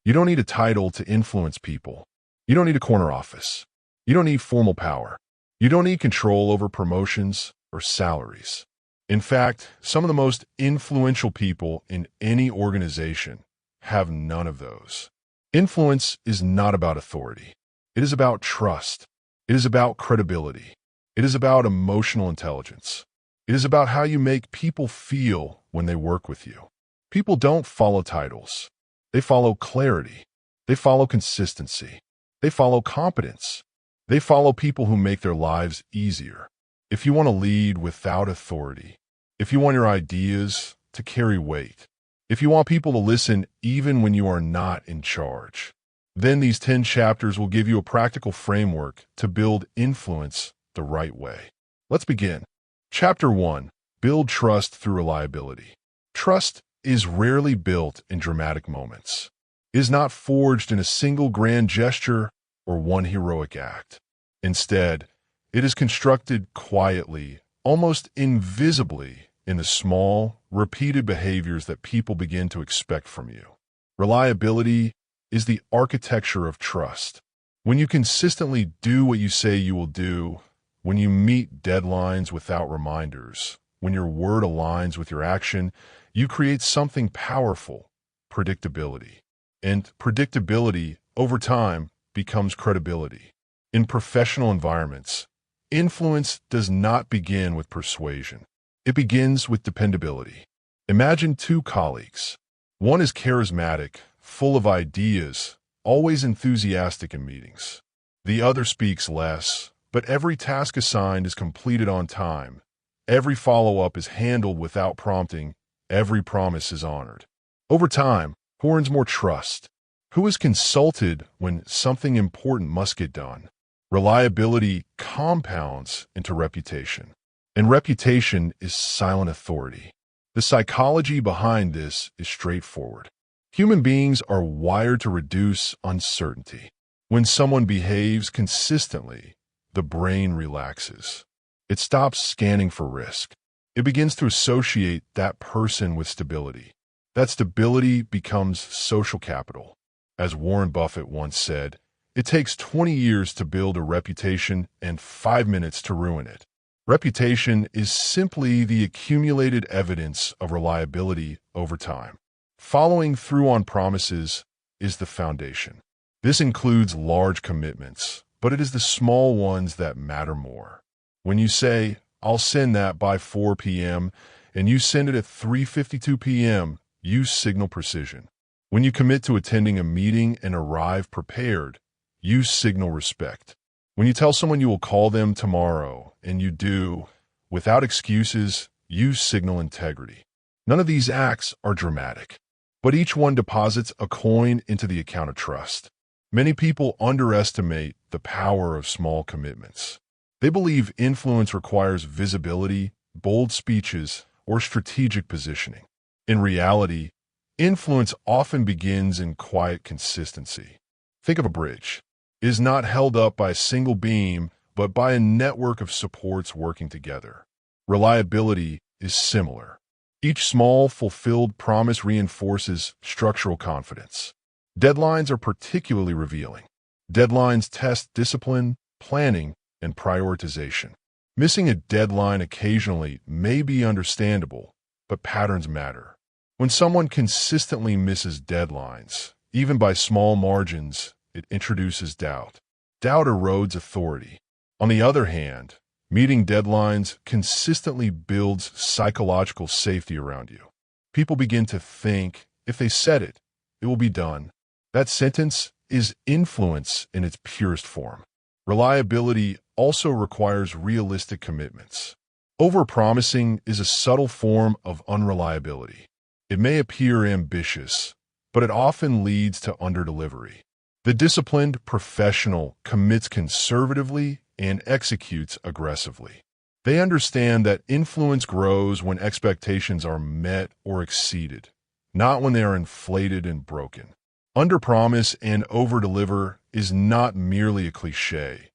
You don't need a title to influence people. You don't need a corner office. You don't need formal power. You don't need control over promotions or salaries. In fact, some of the most influential people in any organization have none of those. Influence is not about authority. It is about trust. It is about credibility. It is about emotional intelligence. It is about how you make people feel when they work with you. People don't follow titles. They follow clarity. They follow consistency. They follow competence. They follow people who make their lives easier. If you want to lead without authority, if you want your ideas to carry weight, if you want people to listen even when you are not in charge, then these 10 chapters will give you a practical framework to build influence the right way. Let's begin. Chapter 1. Build trust through reliability. Trust is rarely built in dramatic moments. It is not forged in a single grand gesture or one heroic act. Instead, it is constructed quietly, almost invisibly, in the small, repeated behaviors that people begin to expect from you. Reliability is the architecture of trust. When you consistently do what you say you will do, when you meet deadlines without reminders, when your word aligns with your action, you create something powerful: predictability. And predictability, over time, becomes credibility. In professional environments, influence does not begin with persuasion. It begins with dependability. Imagine 2 colleagues. One is charismatic, full of ideas, always enthusiastic in meetings. The other speaks less, but every task assigned is completed on time. Every follow-up is handled without prompting. Every promise is honored. Over time, who earns more trust? Who is consulted when something important must get done? Reliability compounds into reputation, and reputation is silent authority. The psychology behind this is straightforward. Human beings are wired to reduce uncertainty. When someone behaves consistently, the brain relaxes. It stops scanning for risk. It begins to associate that person with stability. That stability becomes social capital. As Warren Buffett once said, it takes 20 years to build a reputation and 5 minutes to ruin it. Reputation is simply the accumulated evidence of reliability over time. Following through on promises is the foundation. This includes large commitments, but it is the small ones that matter more. When you say, "I'll send that by 4 p.m., and you send it at 3:52 p.m., you signal precision. When you commit to attending a meeting and arrive prepared, you signal respect. When you tell someone you will call them tomorrow, and you do, without excuses, you signal integrity. None of these acts are dramatic, but each one deposits a coin into the account of trust. Many people underestimate the power of small commitments. They believe influence requires visibility, bold speeches, or strategic positioning. In reality, influence often begins in quiet consistency. Think of a bridge. It is not held up by a single beam, but by a network of supports working together. Reliability is similar. Each small, fulfilled promise reinforces structural confidence. Deadlines are particularly revealing. Deadlines test discipline, planning, and prioritization. Missing a deadline occasionally may be understandable, but patterns matter. When someone consistently misses deadlines, even by small margins, it introduces doubt. Doubt erodes authority. On the other hand, meeting deadlines consistently builds psychological safety around you. People begin to think, if they said it, it will be done. That sentence is influence in its purest form. Reliability also requires realistic commitments. Overpromising is a subtle form of unreliability. It may appear ambitious, but it often leads to underdelivery. The disciplined professional commits conservatively and executes aggressively. They understand that influence grows when expectations are met or exceeded, not when they are inflated and broken. Underpromise and overdeliver is not merely a cliché.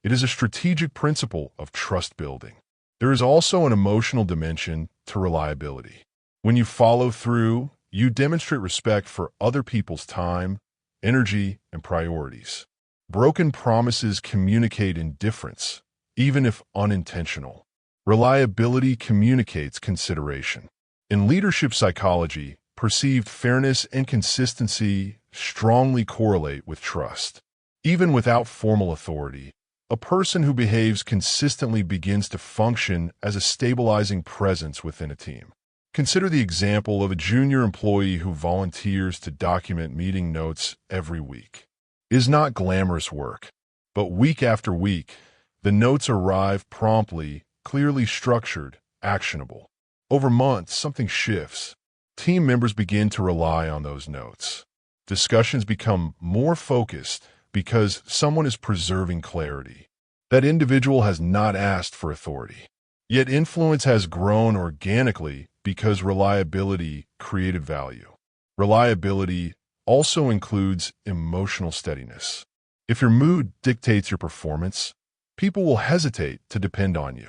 It is a strategic principle of trust building. There is also an emotional dimension to reliability. When you follow through, you demonstrate respect for other people's time, energy, and priorities. Broken promises communicate indifference, even if unintentional. Reliability communicates consideration. In leadership psychology, perceived fairness and consistency strongly correlate with trust. Even without formal authority, a person who behaves consistently begins to function as a stabilizing presence within a team. Consider the example of a junior employee who volunteers to document meeting notes every week. It is not glamorous work, but week after week, the notes arrive promptly, clearly structured, actionable. Over months, something shifts. Team members begin to rely on those notes. Discussions become more focused because someone is preserving clarity. That individual has not asked for authority. Yet influence has grown organically because reliability created value. Reliability also includes emotional steadiness. If your mood dictates your performance, people will hesitate to depend on you.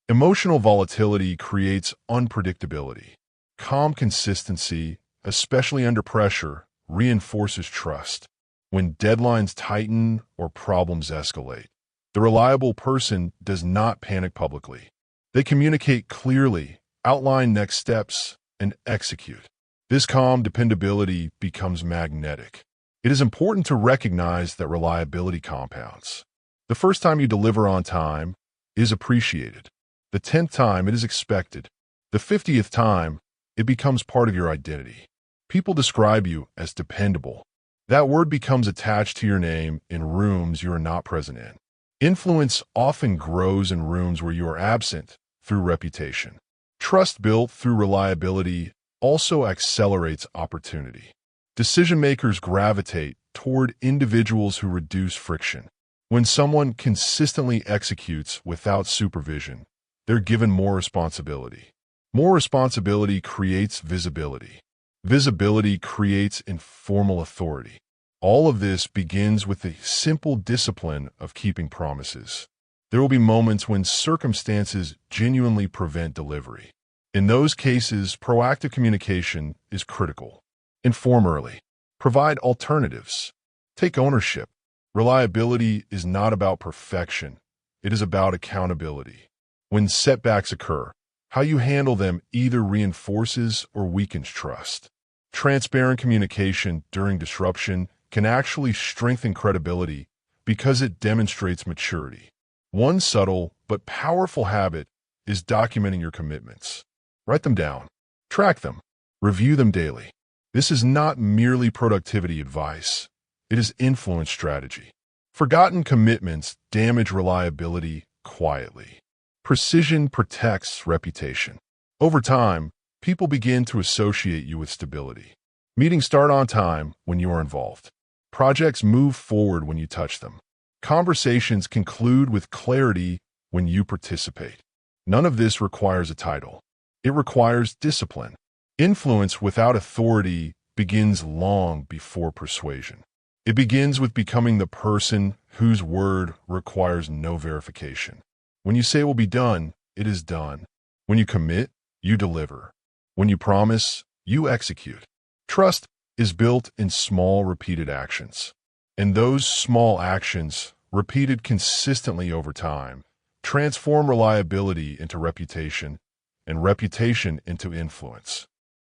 Emotional volatility creates unpredictability. Calm consistency, especially under pressure, reinforces trust. When deadlines tighten or problems escalate, the reliable person does not panic publicly. They communicate clearly, outline next steps, and execute. This calm dependability becomes magnetic. It is important to recognize that reliability compounds. The first time you deliver on time is appreciated. The 10th time it is expected. The 50th time it becomes part of your identity. People describe you as dependable. That word becomes attached to your name in rooms you are not present in. Influence often grows in rooms where you are absent through reputation. Trust built through reliability also accelerates opportunity. Decision-makers gravitate toward individuals who reduce friction. When someone consistently executes without supervision, they're given more responsibility. More responsibility creates visibility. Visibility creates informal authority. All of this begins with the simple discipline of keeping promises. There will be moments when circumstances genuinely prevent delivery. In those cases, proactive communication is critical. Inform early. Provide alternatives. Take ownership. Reliability is not about perfection. It is about accountability. When setbacks occur, how you handle them either reinforces or weakens trust. Transparent communication during disruption can actually strengthen credibility because it demonstrates maturity. One subtle but powerful habit is documenting your commitments. Write them down. Track them. Review them daily. This is not merely productivity advice. It is influence strategy. Forgotten commitments damage reliability quietly. Precision protects reputation. Over time, people begin to associate you with stability. Meetings start on time when you are involved. Projects move forward when you touch them. Conversations conclude with clarity when you participate. None of this requires a title. It requires discipline. Influence without authority begins long before persuasion. It begins with becoming the person whose word requires no verification. When you say it will be done, it is done. When you commit, you deliver. When you promise, you execute. Trust is built in small, repeated actions. And those small actions, repeated consistently over time, transform reliability into reputation and reputation into influence.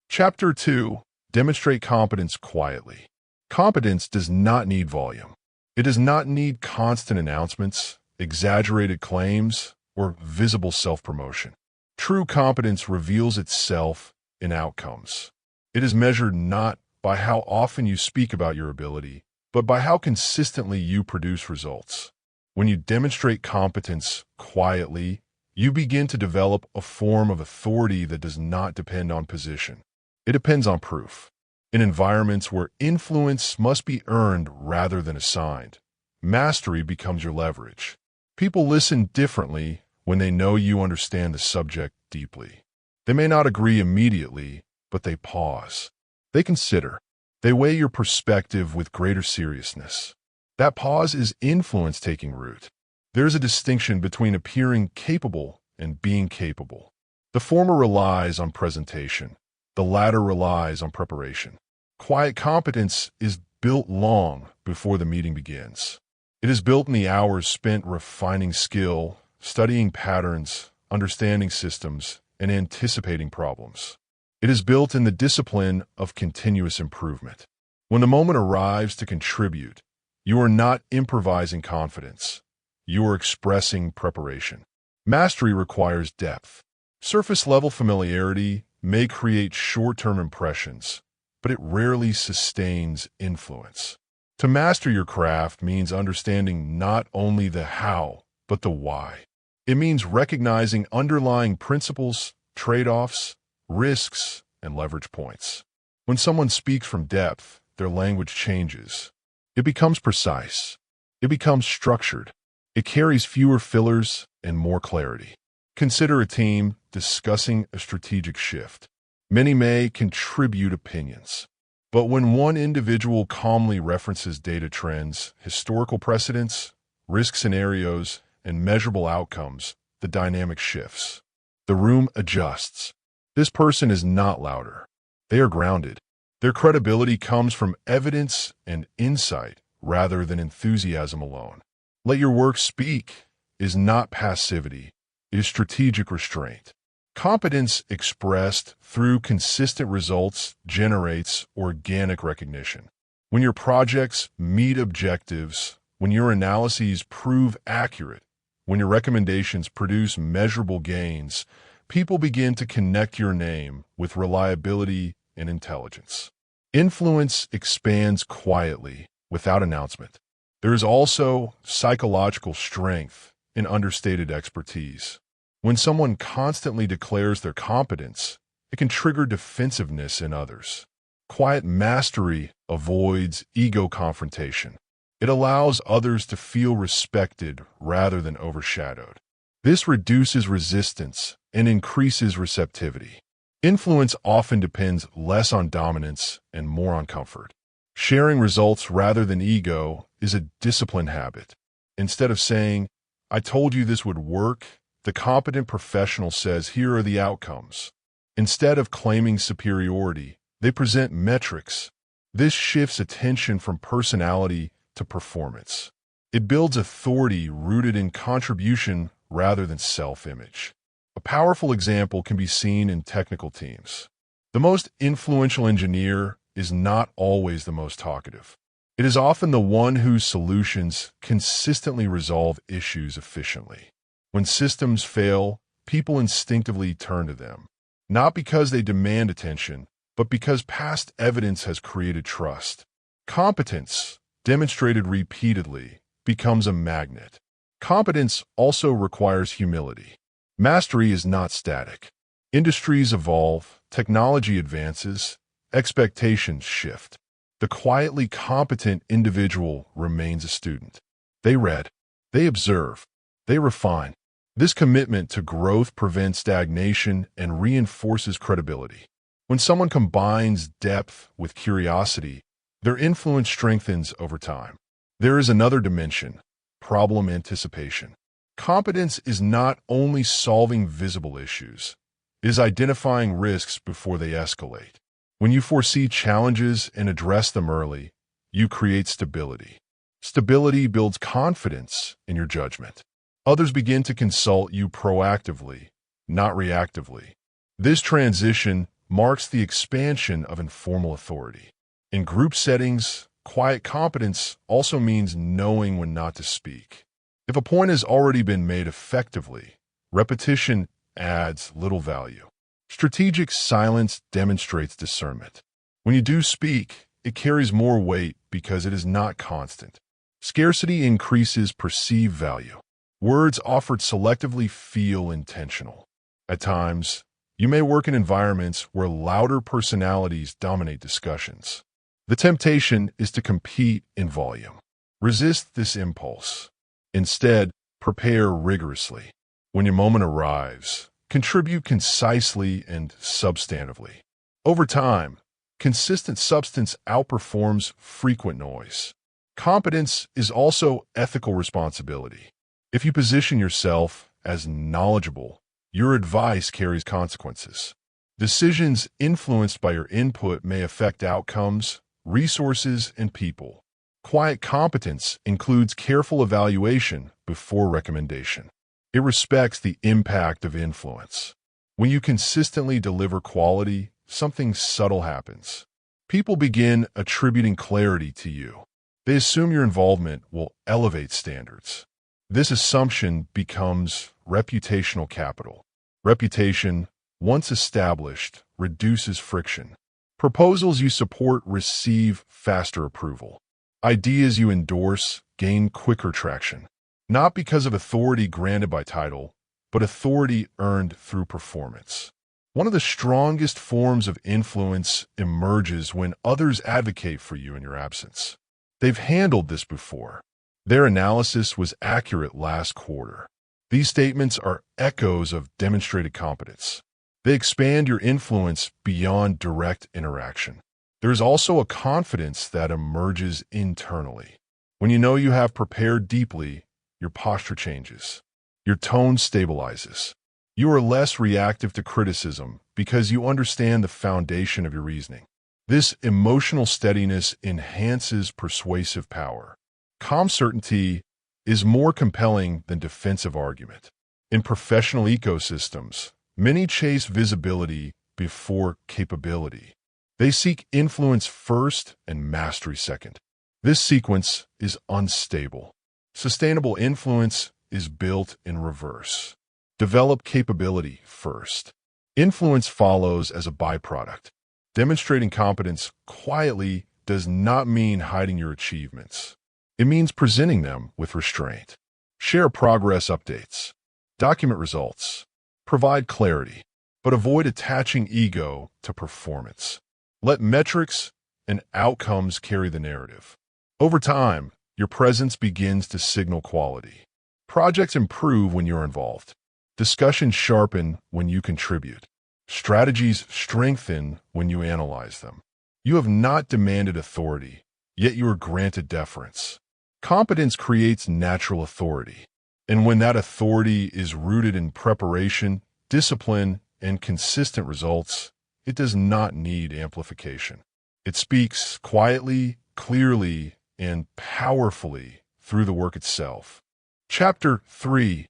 Chapter 2. Demonstrate competence quietly. Competence does not need volume. It does not need constant announcements, exaggerated claims, or visible self-promotion. True competence reveals itself in outcomes. It is measured not by how often you speak about your ability, but by how consistently you produce results. When you demonstrate competence quietly, you begin to develop a form of authority that does not depend on position. It depends on proof. In environments where influence must be earned rather than assigned, mastery becomes your leverage. People listen differently when they know you understand the subject deeply. They may not agree immediately, but they pause. They consider. They weigh your perspective with greater seriousness. That pause is influence taking root. There is a distinction between appearing capable and being capable. The former relies on presentation. The latter relies on preparation. Quiet competence is built long before the meeting begins. It is built in the hours spent refining skill, studying patterns, understanding systems, and anticipating problems. It is built in the discipline of continuous improvement. When the moment arrives to contribute, you are not improvising confidence. You are expressing preparation. Mastery requires depth. Surface-level familiarity may create short-term impressions, but it rarely sustains influence. To master your craft means understanding not only the how, but the why. It means recognizing underlying principles, trade-offs, risks, and leverage points. When someone speaks from depth, their language changes. It becomes precise. It becomes structured. It carries fewer fillers and more clarity. Consider a team discussing a strategic shift. Many may contribute opinions, but when one individual calmly references data trends, historical precedents, risk scenarios, and measurable outcomes, the dynamic shifts. The room adjusts. This person is not louder. They are grounded. Their credibility comes from evidence and insight rather than enthusiasm alone. Let your work speak is not passivity. It is strategic restraint. Competence expressed through consistent results generates organic recognition. When your projects meet objectives, when your analyses prove accurate, when your recommendations produce measurable gains, people begin to connect your name with reliability and intelligence. Influence expands quietly, without announcement. There is also psychological strength in understated expertise. When someone constantly declares their competence, it can trigger defensiveness in others. Quiet mastery avoids ego confrontation. It allows others to feel respected rather than overshadowed. This reduces resistance and increases receptivity. Influence often depends less on dominance and more on comfort. Sharing results rather than ego is a disciplined habit. Instead of saying, "I told you this would work," the competent professional says, "Here are the outcomes." Instead of claiming superiority, they present metrics. This shifts attention from personality to performance. It builds authority rooted in contribution rather than self-image. A powerful example can be seen in technical teams. The most influential engineer is not always the most talkative. It is often the one whose solutions consistently resolve issues efficiently. When systems fail, people instinctively turn to them, not because they demand attention, but because past evidence has created trust. Competence, demonstrated repeatedly, becomes a magnet. Competence also requires humility. Mastery is not static. Industries evolve, technology advances, expectations shift. The quietly competent individual remains a student. They read, they observe, they refine. This commitment to growth prevents stagnation and reinforces credibility. When someone combines depth with curiosity, their influence strengthens over time. There is another dimension, problem anticipation. Competence is not only solving visible issues, it is identifying risks before they escalate. When you foresee challenges and address them early, you create stability. Stability builds confidence in your judgment. Others begin to consult you proactively, not reactively. This transition marks the expansion of informal authority. In group settings, quiet competence also means knowing when not to speak. If a point has already been made effectively, repetition adds little value. Strategic silence demonstrates discernment. When you do speak, it carries more weight because it is not constant. Scarcity increases perceived value. Words offered selectively feel intentional. At times, you may work in environments where louder personalities dominate discussions. The temptation is to compete in volume. Resist this impulse. Instead, prepare rigorously. When your moment arrives, contribute concisely and substantively. Over time, consistent substance outperforms frequent noise. Competence is also ethical responsibility. If you position yourself as knowledgeable, your advice carries consequences. Decisions influenced by your input may affect outcomes, resources, and people. Quiet competence includes careful evaluation before recommendation. It respects the impact of influence. When you consistently deliver quality, something subtle happens. People begin attributing clarity to you. They assume your involvement will elevate standards. This assumption becomes reputational capital. Reputation, once established, reduces friction. Proposals you support receive faster approval. Ideas you endorse gain quicker traction, not because of authority granted by title, but authority earned through performance. One of the strongest forms of influence emerges when others advocate for you in your absence. They've handled this before. Their analysis was accurate last quarter. These statements are echoes of demonstrated competence. They expand your influence beyond direct interaction. There is also a confidence that emerges internally. When you know you have prepared deeply, your posture changes. Your tone stabilizes. You are less reactive to criticism because you understand the foundation of your reasoning. This emotional steadiness enhances persuasive power. Calm certainty is more compelling than defensive argument. In professional ecosystems, many chase visibility before capability. They seek influence first and mastery second. This sequence is unstable. Sustainable influence is built in reverse. Develop capability first. Influence follows as a byproduct. Demonstrating competence quietly does not mean hiding your achievements. It means presenting them with restraint. Share progress updates. Document results. Provide clarity, but avoid attaching ego to performance. Let metrics and outcomes carry the narrative. Over time, your presence begins to signal quality. Projects improve when you're involved. Discussions sharpen when you contribute. Strategies strengthen when you analyze them. You have not demanded authority, yet you are granted deference. Competence creates natural authority. And when that authority is rooted in preparation, discipline, and consistent results, it does not need amplification. It speaks quietly, clearly, and powerfully through the work itself. Chapter 3.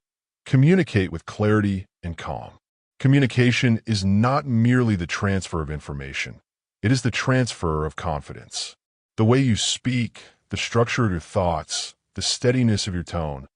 Communicate with clarity and calm. Communication is not merely the transfer of information. It is the transfer of confidence. The way you speak, the structure of your thoughts, the steadiness of your tone,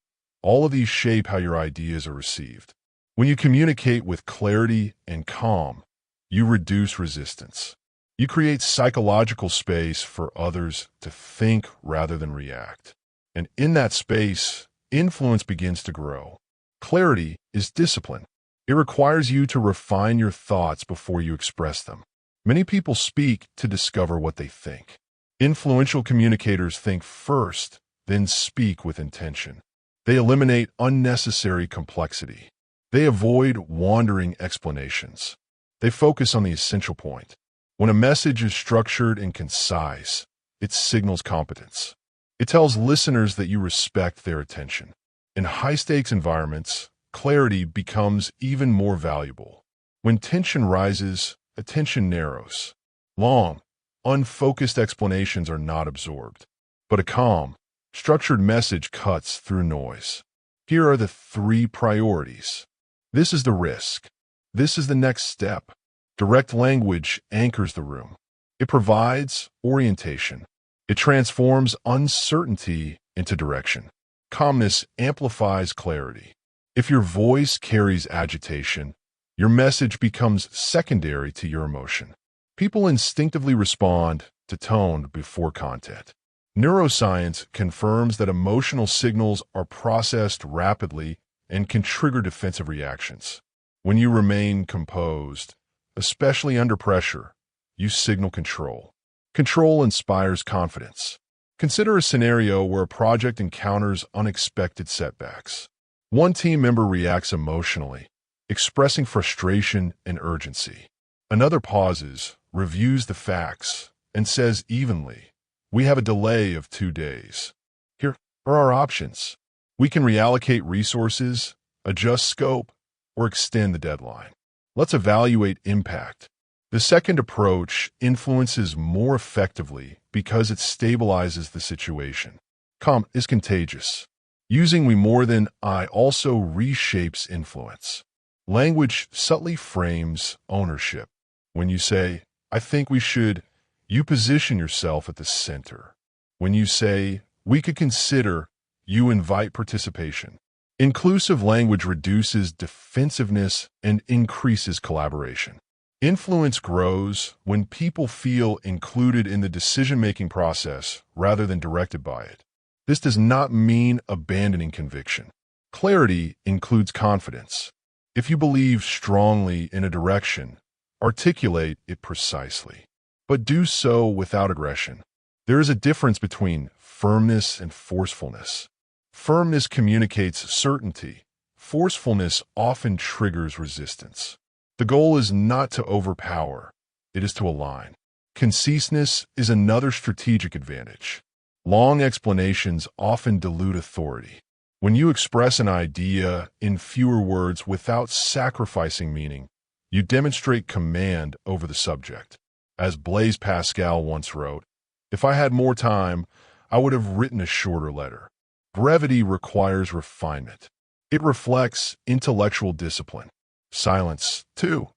all of these shape how your ideas are received. When you communicate with clarity and calm, you reduce resistance. You create psychological space for others to think rather than react. And in that space, influence begins to grow. Clarity is discipline. It requires you to refine your thoughts before you express them. Many people speak to discover what they think. Influential communicators think first, then speak with intention. They eliminate unnecessary complexity. They avoid wandering explanations. They focus on the essential point. When a message is structured and concise, it signals competence. It tells listeners that you respect their attention. In high-stakes environments, clarity becomes even more valuable. When tension rises, attention narrows. Long, unfocused explanations are not absorbed. But a calm, structured message cuts through noise. Here are the 3 priorities. This is the risk. This is the next step. Direct language anchors the room. It provides orientation. It transforms uncertainty into direction. Calmness amplifies clarity. If your voice carries agitation, your message becomes secondary to your emotion. People instinctively respond to tone before content. Neuroscience confirms that emotional signals are processed rapidly and can trigger defensive reactions. When you remain composed, especially under pressure, you signal control. Control inspires confidence. Consider a scenario where a project encounters unexpected setbacks. One team member reacts emotionally, expressing frustration and urgency. Another pauses, reviews the facts, and says evenly, "We have a delay of 2 days. Here are our options. We can reallocate resources, adjust scope, or extend the deadline. Let's evaluate impact." The second approach influences more effectively because it stabilizes the situation. Calm is contagious. Using we more than I also reshapes influence. Language subtly frames ownership. When you say, I think we should, you position yourself at the center. When you say, we could consider, you invite participation. Inclusive language reduces defensiveness and increases collaboration. Influence grows when people feel included in the decision-making process rather than directed by it. This does not mean abandoning conviction. Clarity includes confidence. If you believe strongly in a direction, articulate it precisely. But do so without aggression. There is a difference between firmness and forcefulness. Firmness communicates certainty. Forcefulness often triggers resistance. The goal is not to overpower, it is to align. Conciseness is another strategic advantage. Long explanations often dilute authority. When you express an idea in fewer words without sacrificing meaning, you demonstrate command over the subject. As Blaise Pascal once wrote, if I had more time, I would have written a shorter letter. Brevity requires refinement. It reflects intellectual discipline. Silence, too,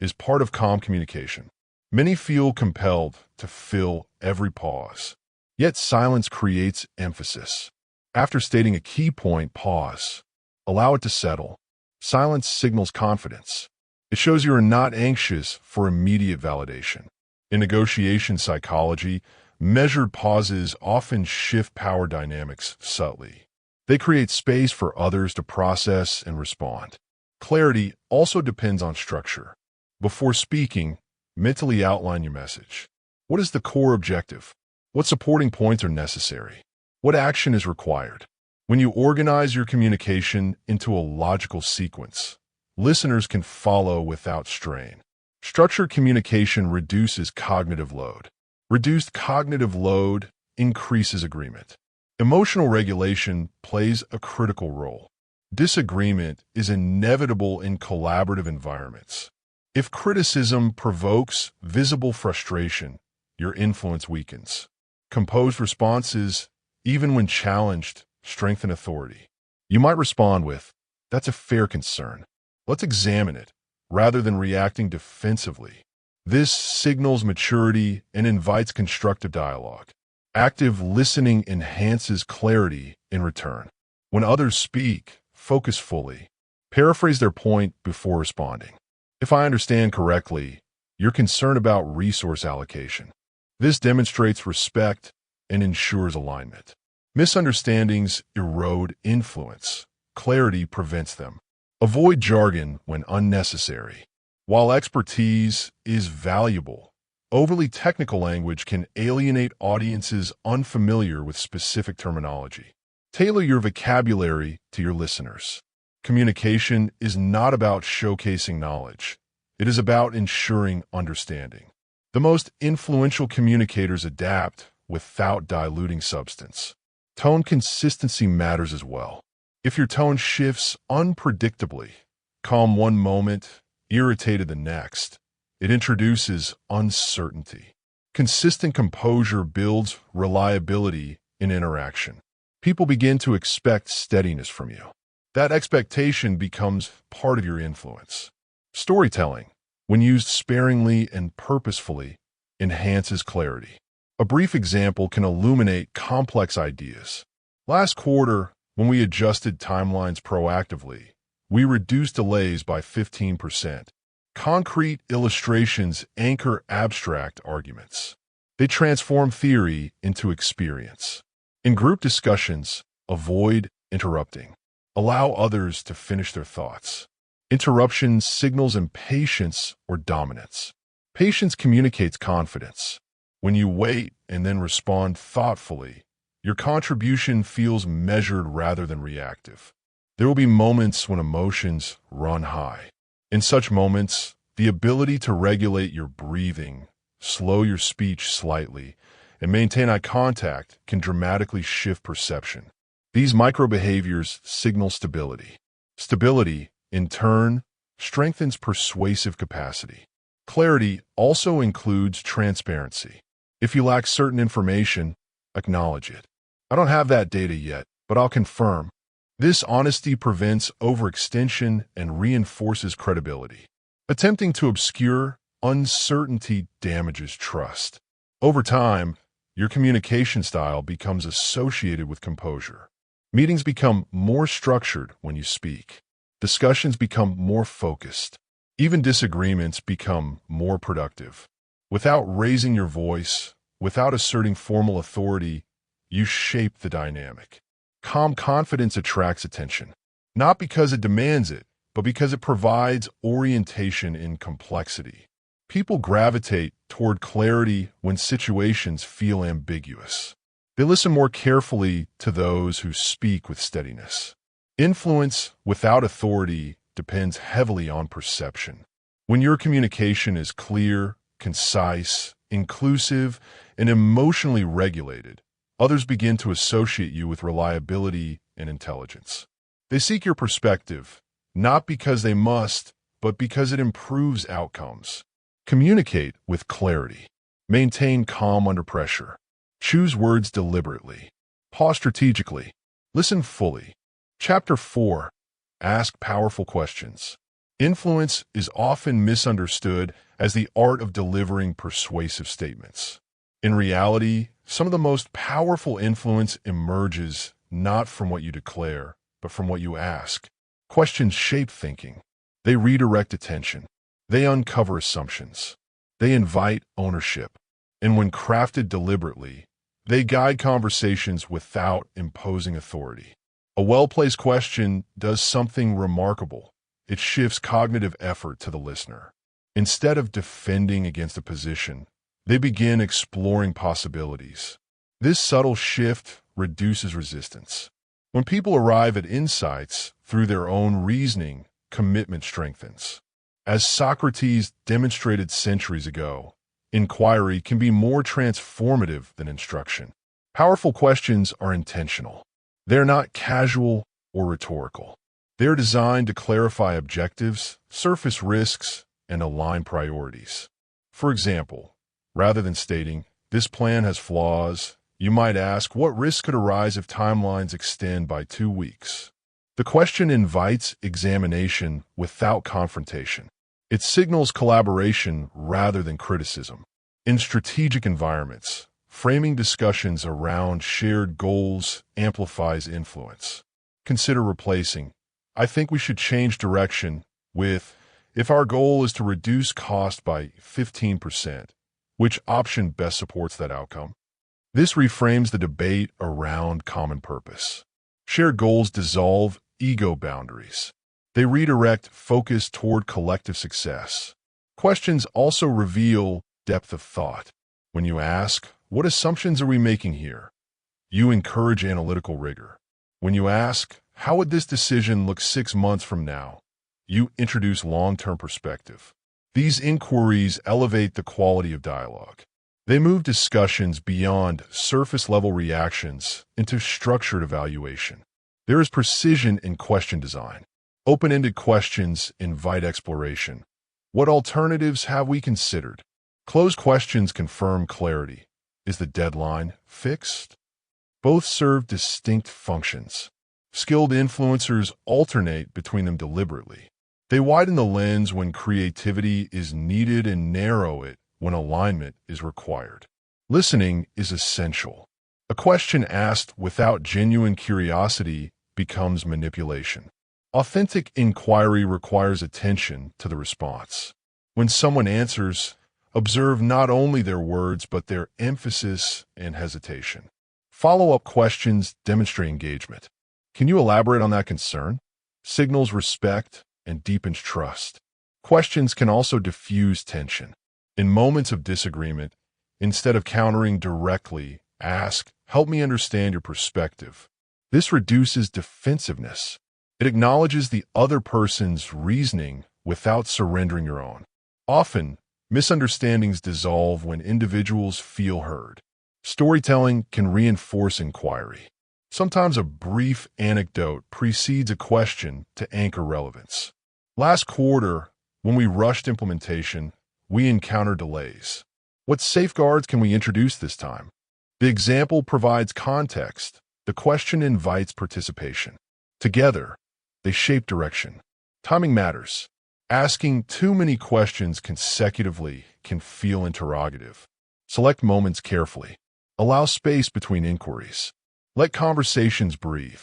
is part of calm communication. Many feel compelled to fill every pause. Yet silence creates emphasis. After stating a key point, pause. Allow it to settle. Silence signals confidence. It shows you are not anxious for immediate validation. In negotiation psychology, measured pauses often shift power dynamics subtly. They create space for others to process and respond. Clarity also depends on structure. Before speaking, mentally outline your message. What is the core objective? What supporting points are necessary? What action is required? When you organize your communication into a logical sequence, listeners can follow without strain. Structured communication reduces cognitive load. Reduced cognitive load increases agreement. Emotional regulation plays a critical role. Disagreement is inevitable in collaborative environments. If criticism provokes visible frustration, your influence weakens. Composed responses, even when challenged, strengthen authority. You might respond with, that's a fair concern. Let's examine it, rather than reacting defensively. This signals maturity and invites constructive dialogue. Active listening enhances clarity in return. When others speak, focus fully. Paraphrase their point before responding. If I understand correctly, you're concerned about resource allocation. This demonstrates respect and ensures alignment. Misunderstandings erode influence. Clarity prevents them. Avoid jargon when unnecessary. While expertise is valuable, overly technical language can alienate audiences unfamiliar with specific terminology. Tailor your vocabulary to your listeners. Communication is not about showcasing knowledge. It is about ensuring understanding. The most influential communicators adapt without diluting substance. Tone consistency matters as well. If your tone shifts unpredictably, calm one moment, irritated the next, it introduces uncertainty. Consistent composure builds reliability in interaction. People begin to expect steadiness from you. That expectation becomes part of your influence. Storytelling, when used sparingly and purposefully, enhances clarity. A brief example can illuminate complex ideas. Last quarter, when we adjusted timelines proactively, we reduced delays by 15%. Concrete illustrations anchor abstract arguments. They transform theory into experience. In group discussions, avoid interrupting. Allow others to finish their thoughts. Interruption signals impatience or dominance. Patience communicates confidence. When you wait and then respond thoughtfully, your contribution feels measured rather than reactive. There will be moments when emotions run high. In such moments, the ability to regulate your breathing, slow your speech slightly, and maintain eye contact can dramatically shift perception. These micro-behaviors signal stability. Stability, in turn, strengthens persuasive capacity. Clarity also includes transparency. If you lack certain information, acknowledge it. I don't have that data yet, but I'll confirm. This honesty prevents overextension and reinforces credibility. Attempting to obscure uncertainty damages trust. Over time, your communication style becomes associated with composure. Meetings become more structured when you speak. Discussions become more focused. Even disagreements become more productive. Without raising your voice, without asserting formal authority, you shape the dynamic. Calm confidence attracts attention, not because it demands it, but because it provides orientation in complexity. People gravitate toward clarity when situations feel ambiguous. They listen more carefully to those who speak with steadiness. Influence without authority depends heavily on perception. When your communication is clear, concise, inclusive, and emotionally regulated, others begin to associate you with reliability and intelligence. They seek your perspective, not because they must, but because it improves outcomes. Communicate with clarity. Maintain calm under pressure. Choose words deliberately. Pause strategically. Listen fully. Chapter 4. Ask powerful questions. Influence is often misunderstood as the art of delivering persuasive statements. In reality, some of the most powerful influence emerges not from what you declare, but from what you ask. Questions shape thinking. They redirect attention. They uncover assumptions. They invite ownership. And when crafted deliberately, they guide conversations without imposing authority. A well-placed question does something remarkable. It shifts cognitive effort to the listener. Instead of defending against a position, they begin exploring possibilities. This subtle shift reduces resistance. When people arrive at insights through their own reasoning, commitment strengthens. As Socrates demonstrated centuries ago, inquiry can be more transformative than instruction. Powerful questions are intentional. They're not casual or rhetorical. They're designed to clarify objectives, surface risks, and align priorities. For example, rather than stating, "This plan has flaws," you might ask, "What risks could arise if timelines extend by 2 weeks?" The question invites examination without confrontation. It signals collaboration rather than criticism. In strategic environments, framing discussions around shared goals amplifies influence. Consider replacing, "I think we should change direction," with, "If our goal is to reduce cost by 15%, which option best supports that outcome?" This reframes the debate around common purpose. Shared goals dissolve ego boundaries. They redirect focus toward collective success. Questions also reveal depth of thought. When you ask, "What assumptions are we making here?" you encourage analytical rigor. When you ask, "How would this decision look 6 months from now?" you introduce long-term perspective. These inquiries elevate the quality of dialogue. They move discussions beyond surface-level reactions into structured evaluation. There is precision in question design. Open-ended questions invite exploration. What alternatives have we considered? Closed questions confirm clarity. Is the deadline fixed? Both serve distinct functions. Skilled influencers alternate between them deliberately. They widen the lens when creativity is needed and narrow it when alignment is required. Listening is essential. A question asked without genuine curiosity becomes manipulation. Authentic inquiry requires attention to the response. When someone answers, observe not only their words but their emphasis and hesitation. Follow-up questions demonstrate engagement. Can you elaborate on that concern? Signals respect and deepens trust. Questions can also diffuse tension. In moments of disagreement, instead of countering directly, ask, "Help me understand your perspective." This reduces defensiveness. It acknowledges the other person's reasoning without surrendering your own. Often, misunderstandings dissolve when individuals feel heard. Storytelling can reinforce inquiry. Sometimes a brief anecdote precedes a question to anchor relevance. Last quarter, when we rushed implementation, we encounter delays. What safeguards can we introduce this time? The example provides context. The question invites participation. Together, they shape direction. Timing matters. Asking too many questions consecutively can feel interrogative. Select moments carefully. Allow space between inquiries. Let conversations breathe.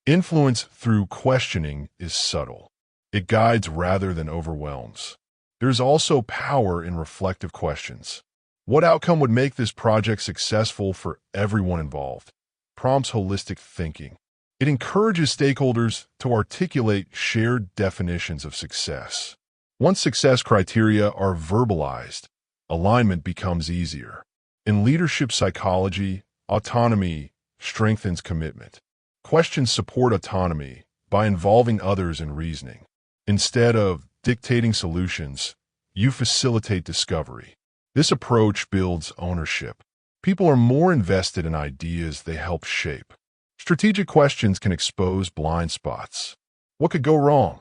Influence through questioning is subtle. It guides rather than overwhelms. There's also power in reflective questions. What outcome would make this project successful for everyone involved? Prompts holistic thinking. It encourages stakeholders to articulate shared definitions of success. Once success criteria are verbalized, alignment becomes easier. In leadership psychology, autonomy strengthens commitment. Questions support autonomy by involving others in reasoning. Instead of dictating solutions, you facilitate discovery. This approach builds ownership. People are more invested in ideas they help shape. Strategic questions can expose blind spots. What could go wrong?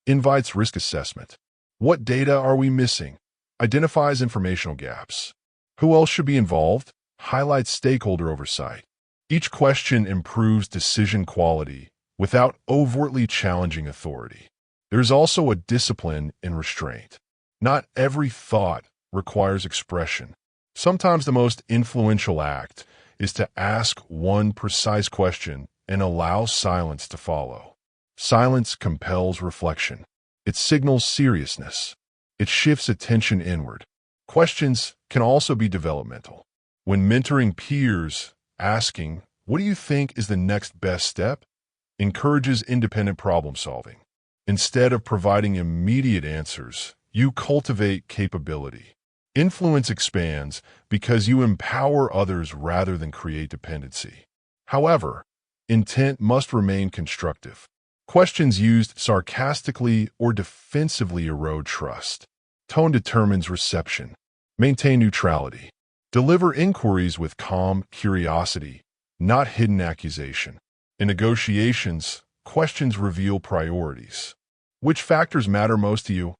Invites risk assessment. What data are we missing? Identifies informational gaps. Who else should be involved? Highlights stakeholder oversight. Each question improves decision quality without overtly challenging authority. There's also a discipline in restraint. Not every thought requires expression. Sometimes the most influential act is to ask one precise question and allow silence to follow. Silence compels reflection. It signals seriousness. It shifts attention inward. Questions can also be developmental. When mentoring peers, asking, "What do you think is the next best step?" encourages independent problem solving. Instead of providing immediate answers, you cultivate capability. Influence expands because you empower others rather than create dependency. However, intent must remain constructive. Questions used sarcastically or defensively erode trust. Tone determines reception. Maintain neutrality. Deliver inquiries with calm curiosity, not hidden accusation. In negotiations, questions reveal priorities. Which factors matter most to you?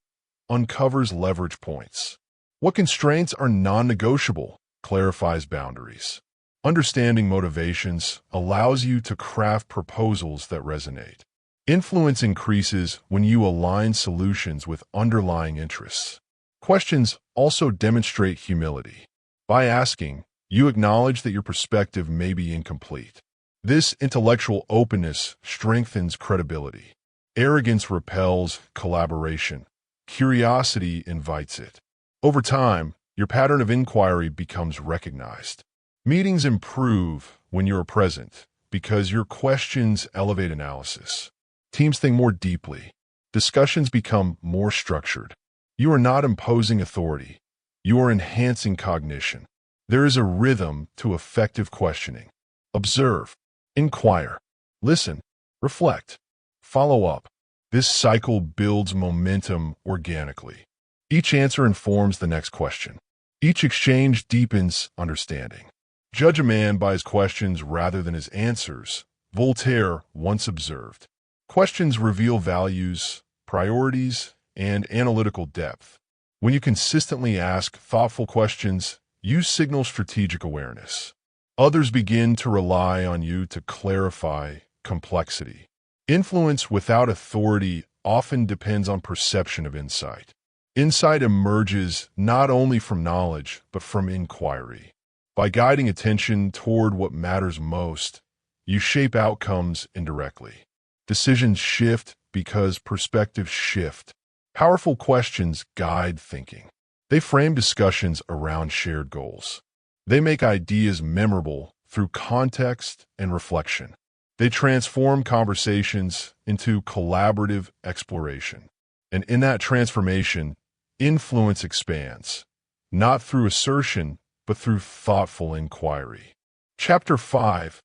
Uncovers leverage points. What constraints are non-negotiable? Clarifies boundaries. Understanding motivations allows you to craft proposals that resonate. Influence increases when you align solutions with underlying interests. Questions also demonstrate humility. By asking, you acknowledge that your perspective may be incomplete. This intellectual openness strengthens credibility. Arrogance repels collaboration. Curiosity invites it. Over time, your pattern of inquiry becomes recognized. Meetings improve when you're present because your questions elevate analysis. Teams think more deeply. Discussions become more structured. You are not imposing authority. You are enhancing cognition. There is a rhythm to effective questioning. Observe, inquire, listen, reflect, follow up. This cycle builds momentum organically. Each answer informs the next question. Each exchange deepens understanding. Judge a man by his questions rather than his answers, Voltaire once observed. Questions reveal values, priorities, and analytical depth. When you consistently ask thoughtful questions, you signal strategic awareness. Others begin to rely on you to clarify complexity. Influence without authority often depends on perception of insight. Insight emerges not only from knowledge, but from inquiry. By guiding attention toward what matters most, you shape outcomes indirectly. Decisions shift because perspectives shift. Powerful questions guide thinking. They frame discussions around shared goals. They make ideas memorable through context and reflection. They transform conversations into collaborative exploration. And in that transformation, influence expands, not through assertion, but through thoughtful inquiry. Chapter 5.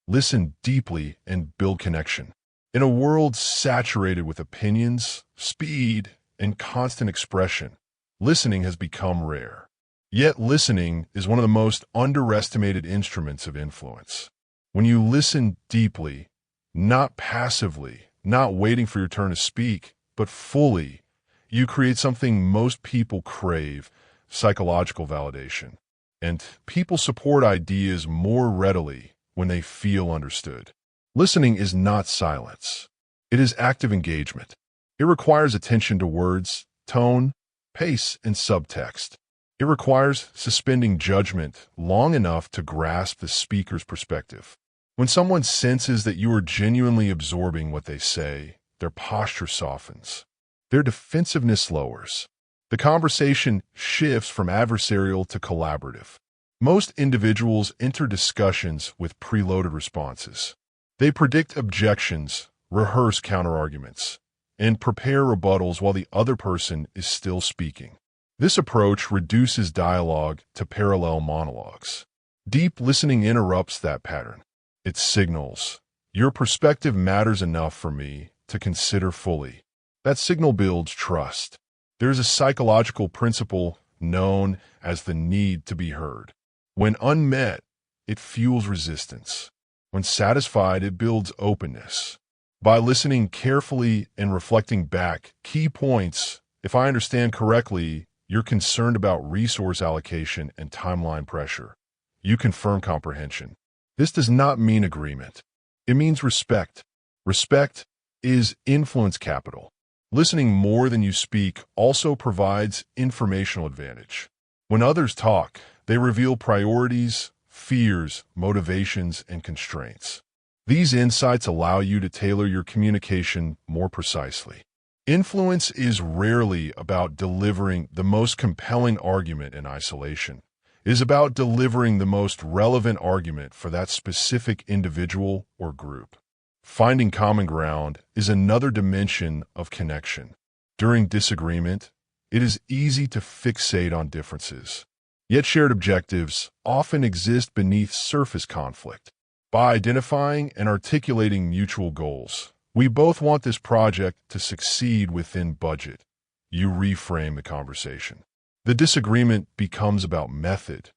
Listen deeply and build connection. In a world saturated with opinions, speed, and constant expression, listening has become rare. Yet listening is one of the most underestimated instruments of influence. When you listen deeply, not passively, not waiting for your turn to speak, but fully, you create something most people crave: psychological validation. And people support ideas more readily when they feel understood. Listening is not silence. It is active engagement. It requires attention to words, tone, pace, and subtext. It requires suspending judgment long enough to grasp the speaker's perspective. When someone senses that you are genuinely absorbing what they say, their posture softens. Their defensiveness lowers. The conversation shifts from adversarial to collaborative. Most individuals enter discussions with preloaded responses. They predict objections, rehearse counterarguments, and prepare rebuttals while the other person is still speaking. This approach reduces dialogue to parallel monologues. Deep listening interrupts that pattern. It signals, your perspective matters enough for me to consider fully. That signal builds trust. There's a psychological principle known as the need to be heard. When unmet, it fuels resistance. When satisfied, it builds openness. By listening carefully and reflecting back key points, if I understand correctly, you're concerned about resource allocation and timeline pressure. You confirm comprehension. This does not mean agreement. It means respect. Respect is influence capital. Listening more than you speak also provides informational advantage. When others talk, they reveal priorities, fears, motivations, and constraints. These insights allow you to tailor your communication more precisely. Influence is rarely about delivering the most compelling argument in isolation. It is about delivering the most relevant argument for that specific individual or group. Finding common ground is another dimension of connection. During disagreement, it is easy to fixate on differences. Yet shared objectives often exist beneath surface conflict. By identifying and articulating mutual goals, we both want this project to succeed within budget. You reframe the conversation. The disagreement becomes about method,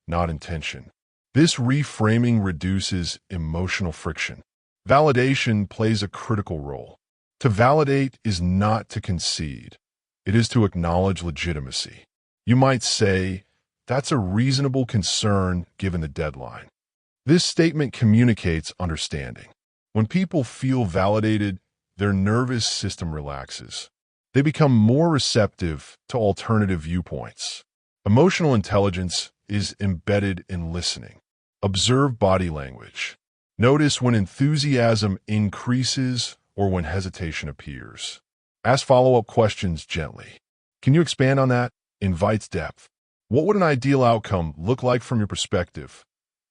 not intention. This reframing reduces emotional friction. Validation plays a critical role. To validate is not to concede. It is to acknowledge legitimacy. You might say, that's a reasonable concern given the deadline. This statement communicates understanding. When people feel validated, their nervous system relaxes. They become more receptive to alternative viewpoints. Emotional intelligence is embedded in listening. Observe body language. Notice when enthusiasm increases or when hesitation appears. Ask follow-up questions gently. Can you expand on that? Invites depth. What would an ideal outcome look like from your perspective?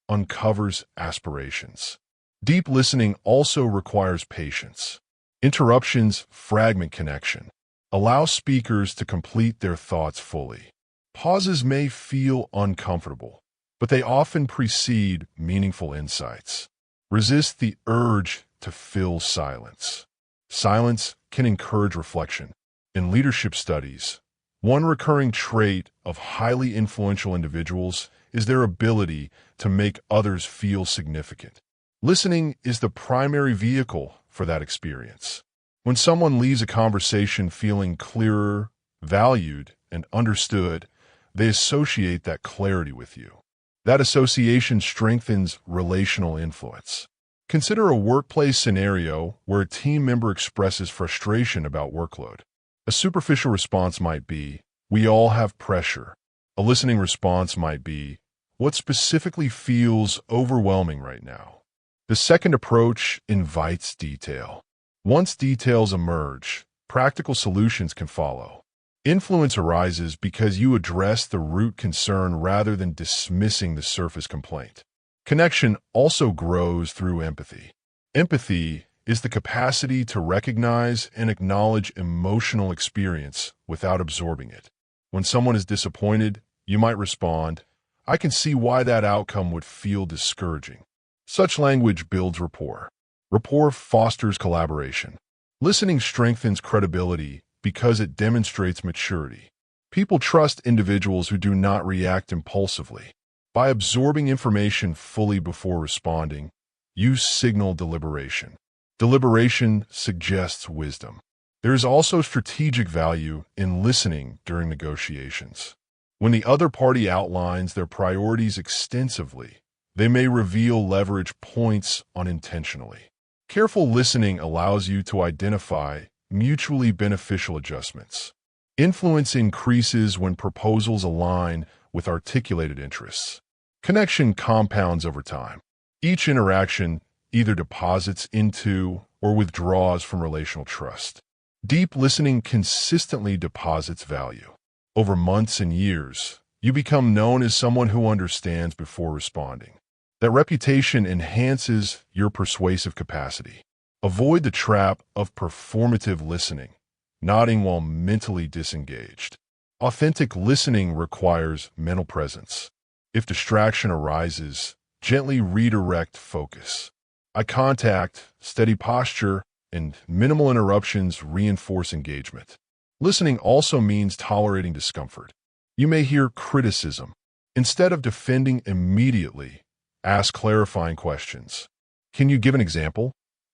Uncovers aspirations. Deep listening also requires patience. Interruptions fragment connection. Allow speakers to complete their thoughts fully. Pauses may feel uncomfortable, but they often precede meaningful insights. Resist the urge to fill silence. Silence can encourage reflection. In leadership studies, one recurring trait of highly influential individuals is their ability to make others feel significant. Listening is the primary vehicle for that experience. When someone leaves a conversation feeling clearer, valued, and understood, they associate that clarity with you. That association strengthens relational influence. Consider a workplace scenario where a team member expresses frustration about workload. A superficial response might be, "We all have pressure." A listening response might be, "What specifically feels overwhelming right now?" The second approach invites detail. Once details emerge, practical solutions can follow. Influence arises because you address the root concern rather than dismissing the surface complaint. Connection also grows through empathy. Empathy is the capacity to recognize and acknowledge emotional experience without absorbing it. When someone is disappointed, you might respond, "I can see why that outcome would feel discouraging." Such language builds rapport. Rapport fosters collaboration. Listening strengthens credibility because it demonstrates maturity. People trust individuals who do not react impulsively. By absorbing information fully before responding, you signal deliberation. Deliberation suggests wisdom. There is also strategic value in listening during negotiations. When the other party outlines their priorities extensively, they may reveal leverage points unintentionally. Careful listening allows you to identify mutually beneficial adjustments. Influence increases when proposals align with articulated interests. Connection compounds over time. Each interaction either deposits into or withdraws from relational trust. Deep listening consistently deposits value. Over months and years, you become known as someone who understands before responding. That reputation enhances your persuasive capacity. Avoid the trap of performative listening, nodding while mentally disengaged. Authentic listening requires mental presence. If distraction arises, gently redirect focus. Eye contact, steady posture, and minimal interruptions reinforce engagement. Listening also means tolerating discomfort. You may hear criticism. Instead of defending immediately, ask clarifying questions. Can you give an example?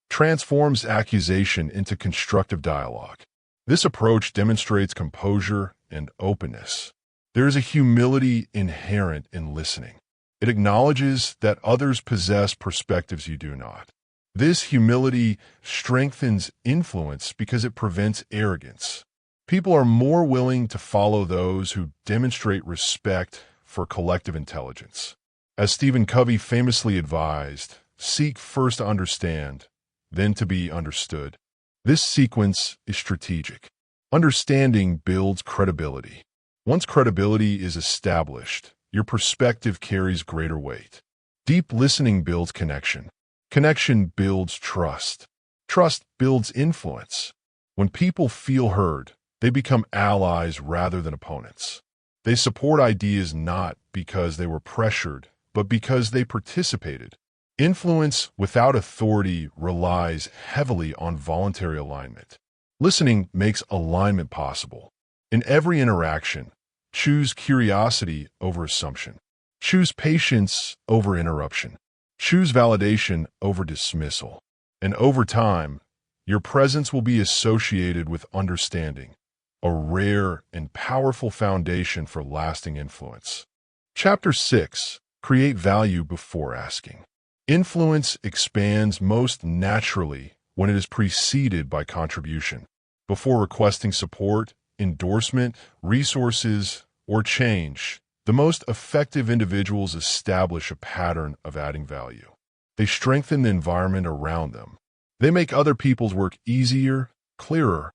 Transforms accusation into constructive dialogue. This approach demonstrates composure and openness. There is a humility inherent in listening. It acknowledges that others possess perspectives you do not. This humility strengthens influence because it prevents arrogance. People are more willing to follow those who demonstrate respect for collective intelligence. As Stephen Covey famously advised, seek first to understand, then to be understood. This sequence is strategic. Understanding builds credibility. Once credibility is established, your perspective carries greater weight. Deep listening builds connection. Connection builds trust. Trust builds influence. When people feel heard, they become allies rather than opponents. They support ideas not because they were pressured, but because they participated. Influence without authority relies heavily on voluntary alignment. Listening makes alignment possible. In every interaction, choose curiosity over assumption. Choose patience over interruption. Choose validation over dismissal. And over time, your presence will be associated with understanding, a rare and powerful foundation for lasting influence. Chapter 6. Create value before asking. Influence expands most naturally when it is preceded by contribution. Before requesting support, endorsement, resources, or change, the most effective individuals establish a pattern of adding value. They strengthen the environment around them. They make other people's work easier, clearer,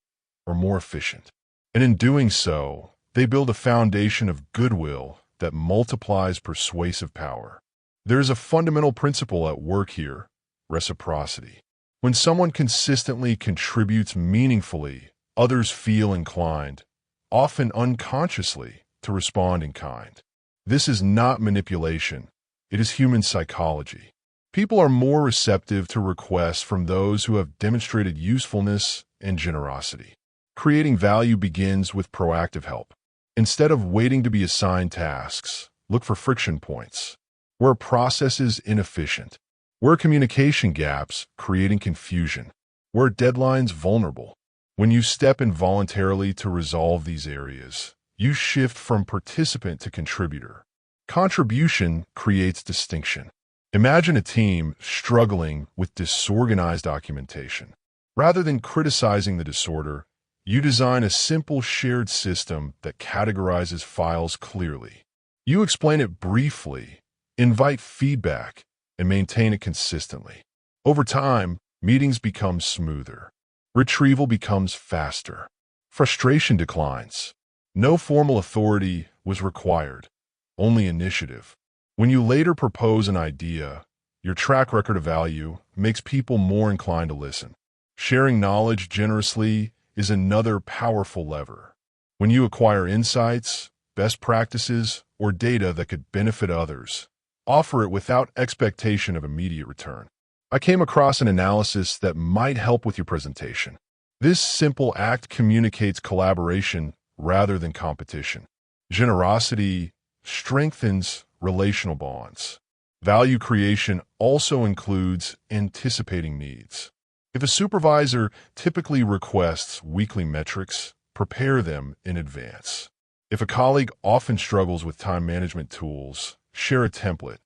or more efficient. And in doing so, they build a foundation of goodwill that multiplies persuasive power. There is a fundamental principle at work here: reciprocity. When someone consistently contributes meaningfully, others feel inclined, often unconsciously, to respond in kind. This is not manipulation. It is human psychology. People are more receptive to requests from those who have demonstrated usefulness and generosity. Creating value begins with proactive help. Instead of waiting to be assigned tasks, look for friction points. Where a process is inefficient. Where communication gaps, creating confusion. Where deadlines vulnerable. When you step in voluntarily to resolve these areas, you shift from participant to contributor. Contribution creates distinction. Imagine a team struggling with disorganized documentation. Rather than criticizing the disorder, you design a simple shared system that categorizes files clearly. You explain it briefly, invite feedback, and maintain it consistently. Over time, meetings become smoother. Retrieval becomes faster. Frustration declines. No formal authority was required, only initiative. When you later propose an idea, your track record of value makes people more inclined to listen. Sharing knowledge generously is another powerful lever. When you acquire insights, best practices, or data that could benefit others, offer it without expectation of immediate return. I came across an analysis that might help with your presentation. This simple act communicates collaboration rather than competition. Generosity strengthens relational bonds. Value creation also includes anticipating needs. If a supervisor typically requests weekly metrics, prepare them in advance. If a colleague often struggles with time management tools, share a template.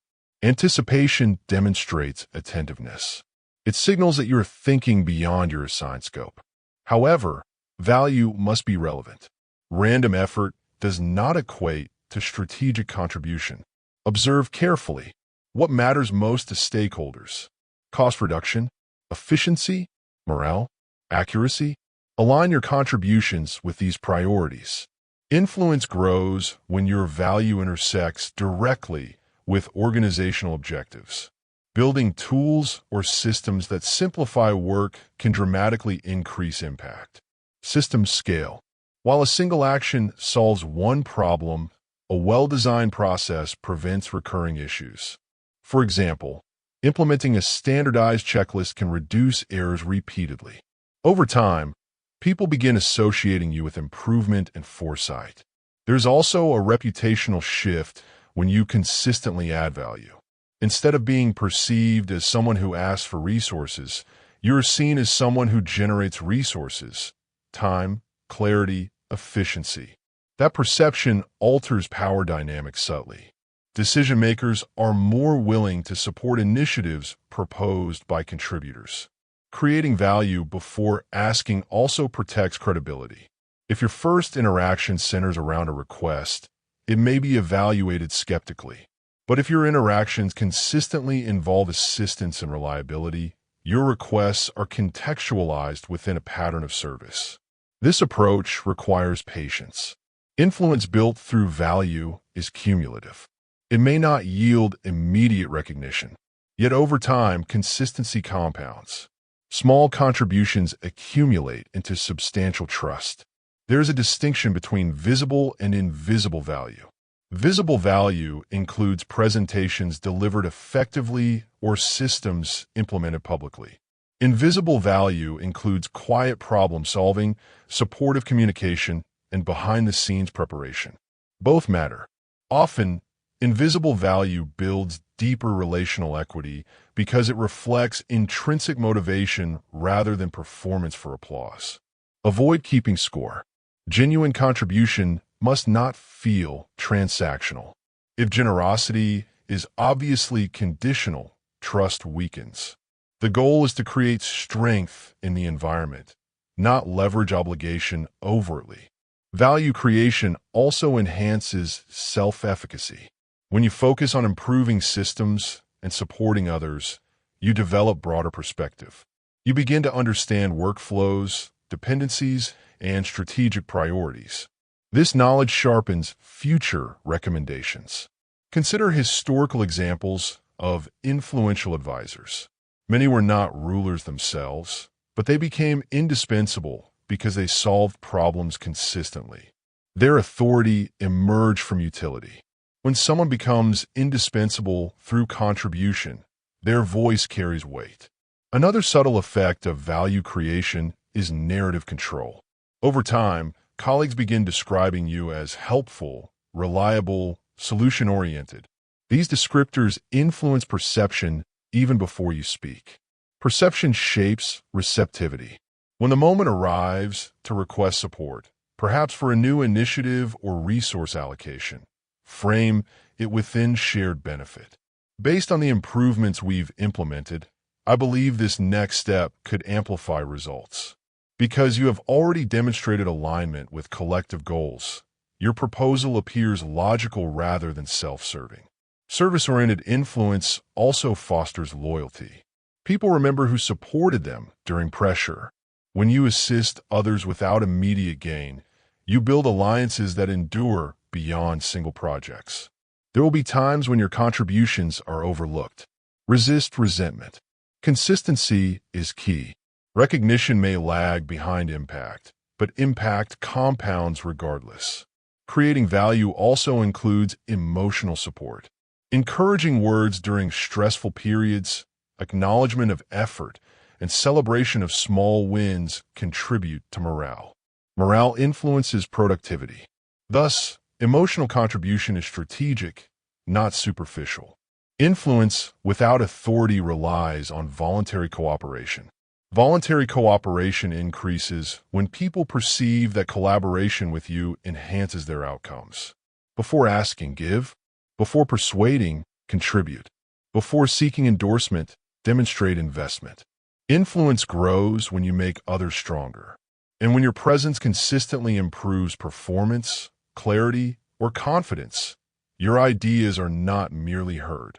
Anticipation demonstrates attentiveness. It signals that you're thinking beyond your assigned scope. However, value must be relevant. Random effort does not equate to strategic contribution. Observe carefully. What matters most to stakeholders? Cost reduction, efficiency, morale, accuracy? Align your contributions with these priorities. Influence grows when your value intersects directly with organizational objectives. Building tools or systems that simplify work can dramatically increase impact. Systems scale. While a single action solves one problem, a well-designed process prevents recurring issues. For example, implementing a standardized checklist can reduce errors repeatedly. Over time, people begin associating you with improvement and foresight. There's also a reputational shift when you consistently add value. Instead of being perceived as someone who asks for resources, you're seen as someone who generates resources, time, clarity, efficiency. That perception alters power dynamics subtly. Decision-makers are more willing to support initiatives proposed by contributors. Creating value before asking also protects credibility. If your first interaction centers around a request, it may be evaluated skeptically. But if your interactions consistently involve assistance and reliability, your requests are contextualized within a pattern of service. This approach requires patience. Influence built through value is cumulative. It may not yield immediate recognition, yet over time, consistency compounds. Small contributions accumulate into substantial trust. There is a distinction between visible and invisible value. Visible value includes presentations delivered effectively or systems implemented publicly. Invisible value includes quiet problem-solving, supportive communication, and behind-the-scenes preparation. Both matter. Often, invisible value builds deeper relational equity because it reflects intrinsic motivation rather than performance for applause. Avoid keeping score. Genuine contribution must not feel transactional. If generosity is obviously conditional, trust weakens. The goal is to create strength in the environment, not leverage obligation overtly. Value creation also enhances self-efficacy. When you focus on improving systems and supporting others, you develop broader perspective. You begin to understand workflows, dependencies, and strategic priorities. This knowledge sharpens future recommendations. Consider historical examples of influential advisors. Many were not rulers themselves, but they became indispensable because they solved problems consistently. Their authority emerged from utility. When someone becomes indispensable through contribution, their voice carries weight. Another subtle effect of value creation is narrative control. Over time, colleagues begin describing you as helpful, reliable, solution-oriented. These descriptors influence perception even before you speak. Perception shapes receptivity. When the moment arrives to request support, perhaps for a new initiative or resource allocation, frame it within shared benefit. Based on the improvements we've implemented, I believe this next step could amplify results. Because you have already demonstrated alignment with collective goals, your proposal appears logical rather than self-serving. Service-oriented influence also fosters loyalty. People remember who supported them during pressure. When you assist others without immediate gain, you build alliances that endure beyond single projects. There will be times when your contributions are overlooked. Resist resentment. Consistency is key. Recognition may lag behind impact, but impact compounds regardless. Creating value also includes emotional support. Encouraging words during stressful periods, acknowledgement of effort, and celebration of small wins contribute to morale. Morale influences productivity. Thus, emotional contribution is strategic, not superficial. Influence without authority relies on voluntary cooperation. Voluntary cooperation increases when people perceive that collaboration with you enhances their outcomes. Before asking, give. Before persuading, contribute. Before seeking endorsement, demonstrate investment. Influence grows when you make others stronger. And when your presence consistently improves performance, clarity, or confidence, your ideas are not merely heard.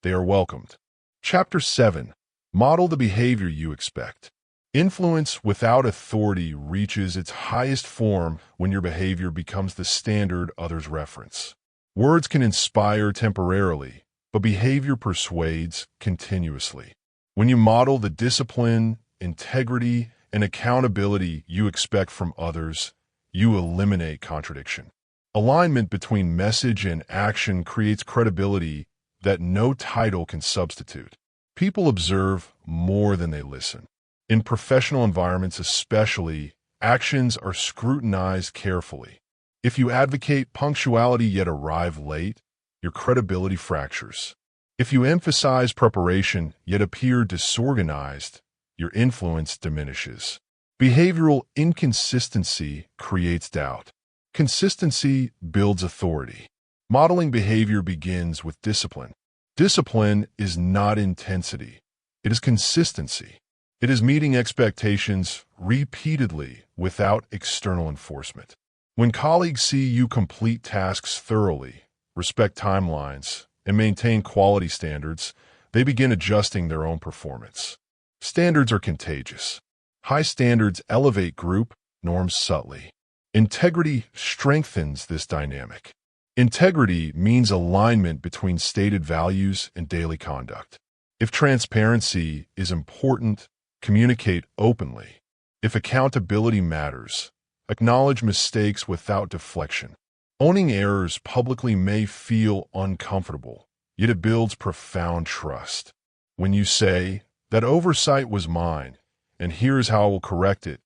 They are welcomed. Chapter 7. Model the behavior you expect. Influence without authority reaches its highest form when your behavior becomes the standard others reference. Words can inspire temporarily, but behavior persuades continuously. When you model the discipline, integrity, and accountability you expect from others, you eliminate contradiction. Alignment between message and action creates credibility that no title can substitute. People observe more than they listen. In professional environments especially, actions are scrutinized carefully. If you advocate punctuality yet arrive late, your credibility fractures. If you emphasize preparation yet appear disorganized, your influence diminishes. Behavioral inconsistency creates doubt. Consistency builds authority. Modeling behavior begins with discipline. Discipline is not intensity. It is consistency. It is meeting expectations repeatedly without external enforcement. When colleagues see you complete tasks thoroughly, respect timelines, and maintain quality standards, they begin adjusting their own performance. Standards are contagious. High standards elevate group norms subtly. Integrity strengthens this dynamic. Integrity means alignment between stated values and daily conduct. If transparency is important, communicate openly. If accountability matters, acknowledge mistakes without deflection. Owning errors publicly may feel uncomfortable, yet it builds profound trust. When you say, "That oversight was mine, and here's how I will correct it,"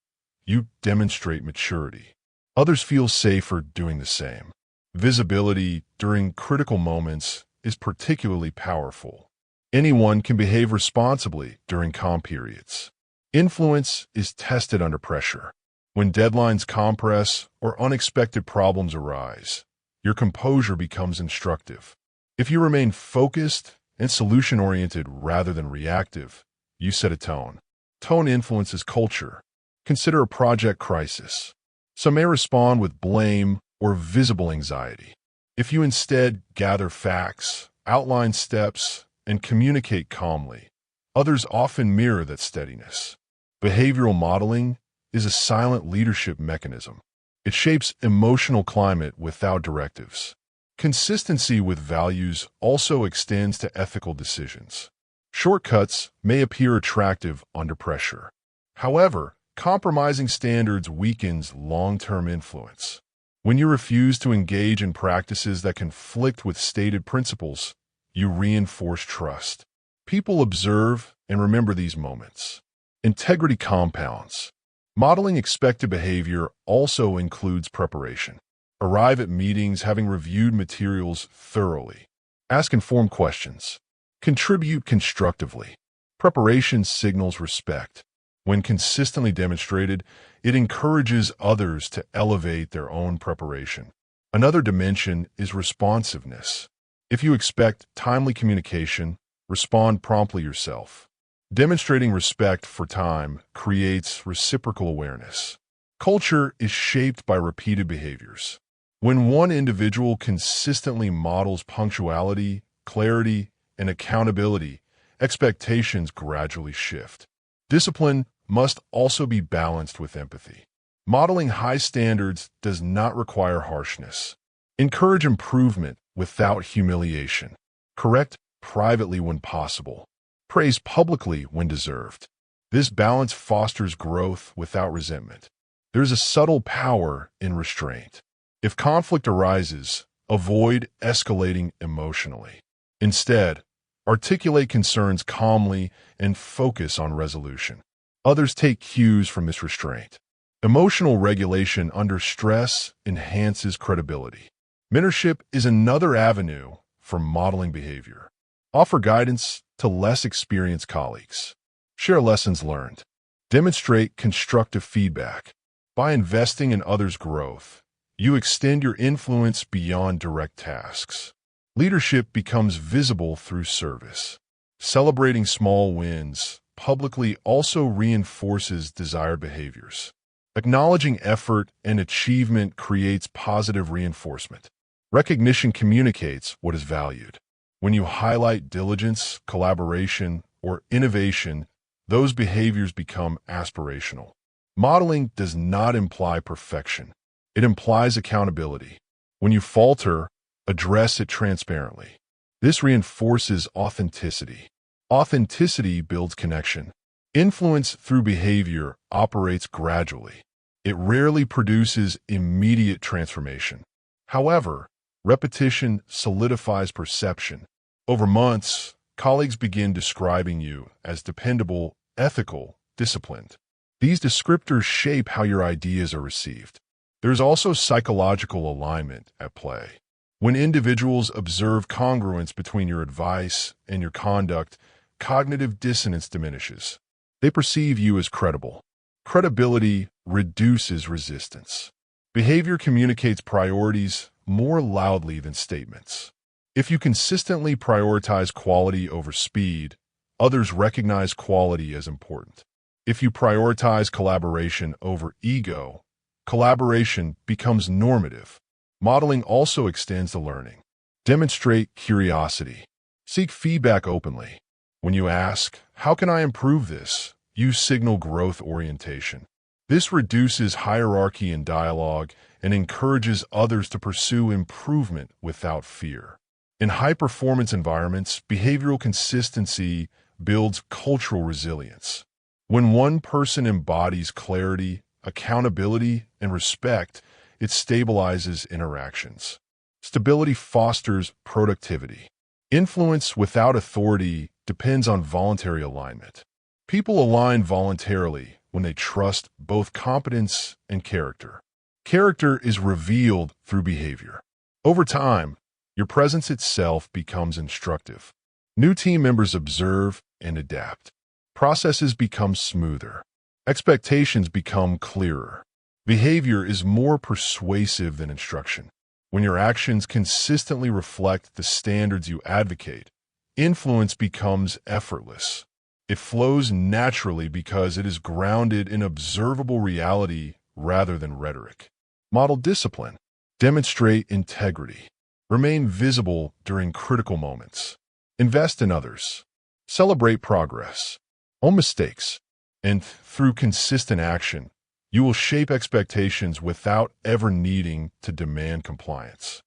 you demonstrate maturity. Others feel safer doing the same. Visibility during critical moments is particularly powerful. Anyone can behave responsibly during calm periods. Influence is tested under pressure. When deadlines compress or unexpected problems arise, your composure becomes instructive. If you remain focused and solution-oriented rather than reactive, you set a tone. Tone influences culture. Consider a project crisis. Some may respond with blame or visible anxiety. If you instead gather facts, outline steps, and communicate calmly, others often mirror that steadiness. Behavioral modeling is a silent leadership mechanism. It shapes emotional climate without directives. Consistency with values also extends to ethical decisions. Shortcuts may appear attractive under pressure. However, compromising standards weakens long-term influence. When you refuse to engage in practices that conflict with stated principles, you reinforce trust. People observe and remember these moments. Integrity compounds. Modeling expected behavior also includes preparation. Arrive at meetings having reviewed materials thoroughly. Ask informed questions. Contribute constructively. Preparation signals respect. When consistently demonstrated, it encourages others to elevate their own preparation. Another dimension is responsiveness. If you expect timely communication, respond promptly yourself. Demonstrating respect for time creates reciprocal awareness. Culture is shaped by repeated behaviors. When one individual consistently models punctuality, clarity, and accountability, expectations gradually shift. Discipline must also be balanced with empathy. Modeling high standards does not require harshness. Encourage improvement without humiliation. Correct privately when possible. Praise publicly when deserved. This balance fosters growth without resentment. There's a subtle power in restraint. If conflict arises, avoid escalating emotionally. Instead, articulate concerns calmly and focus on resolution. Others take cues from this restraint. Emotional regulation under stress enhances credibility. Mentorship is another avenue for modeling behavior. Offer guidance to less experienced colleagues. Share lessons learned. Demonstrate constructive feedback. By investing in others' growth, you extend your influence beyond direct tasks. Leadership becomes visible through service. Celebrating small wins publicly also reinforces desired behaviors. Acknowledging effort and achievement creates positive reinforcement. Recognition communicates what is valued. When you highlight diligence, collaboration, or innovation, those behaviors become aspirational. Modeling does not imply perfection. It implies accountability. When you falter, address it transparently. This reinforces authenticity. Authenticity builds connection. Influence through behavior operates gradually. It rarely produces immediate transformation. However, repetition solidifies perception. Over months, colleagues begin describing you as dependable, ethical, disciplined. These descriptors shape how your ideas are received. There's also psychological alignment at play. When individuals observe congruence between your advice and your conduct, cognitive dissonance diminishes. They perceive you as credible. Credibility reduces resistance. Behavior communicates priorities more loudly than statements. If you consistently prioritize quality over speed, others recognize quality as important. If you prioritize collaboration over ego, collaboration becomes normative. Modeling also extends to learning. Demonstrate curiosity. Seek feedback openly. When you ask, "How can I improve this?" you signal growth orientation. This reduces hierarchy in dialogue and encourages others to pursue improvement without fear. In high-performance environments, behavioral consistency builds cultural resilience. When one person embodies clarity, accountability, and respect, it stabilizes interactions. Stability fosters productivity. Influence without authority depends on voluntary alignment. People align voluntarily when they trust both competence and character. Character is revealed through behavior. Over time, your presence itself becomes instructive. New team members observe and adapt. Processes become smoother. Expectations become clearer. Behavior is more persuasive than instruction. When your actions consistently reflect the standards you advocate, influence becomes effortless. It flows naturally because it is grounded in observable reality rather than rhetoric. Model discipline. Demonstrate integrity. Remain visible during critical moments. Invest in others. Celebrate progress. Own mistakes. And through consistent action, you will shape expectations without ever needing to demand compliance.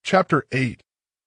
Chapter 8.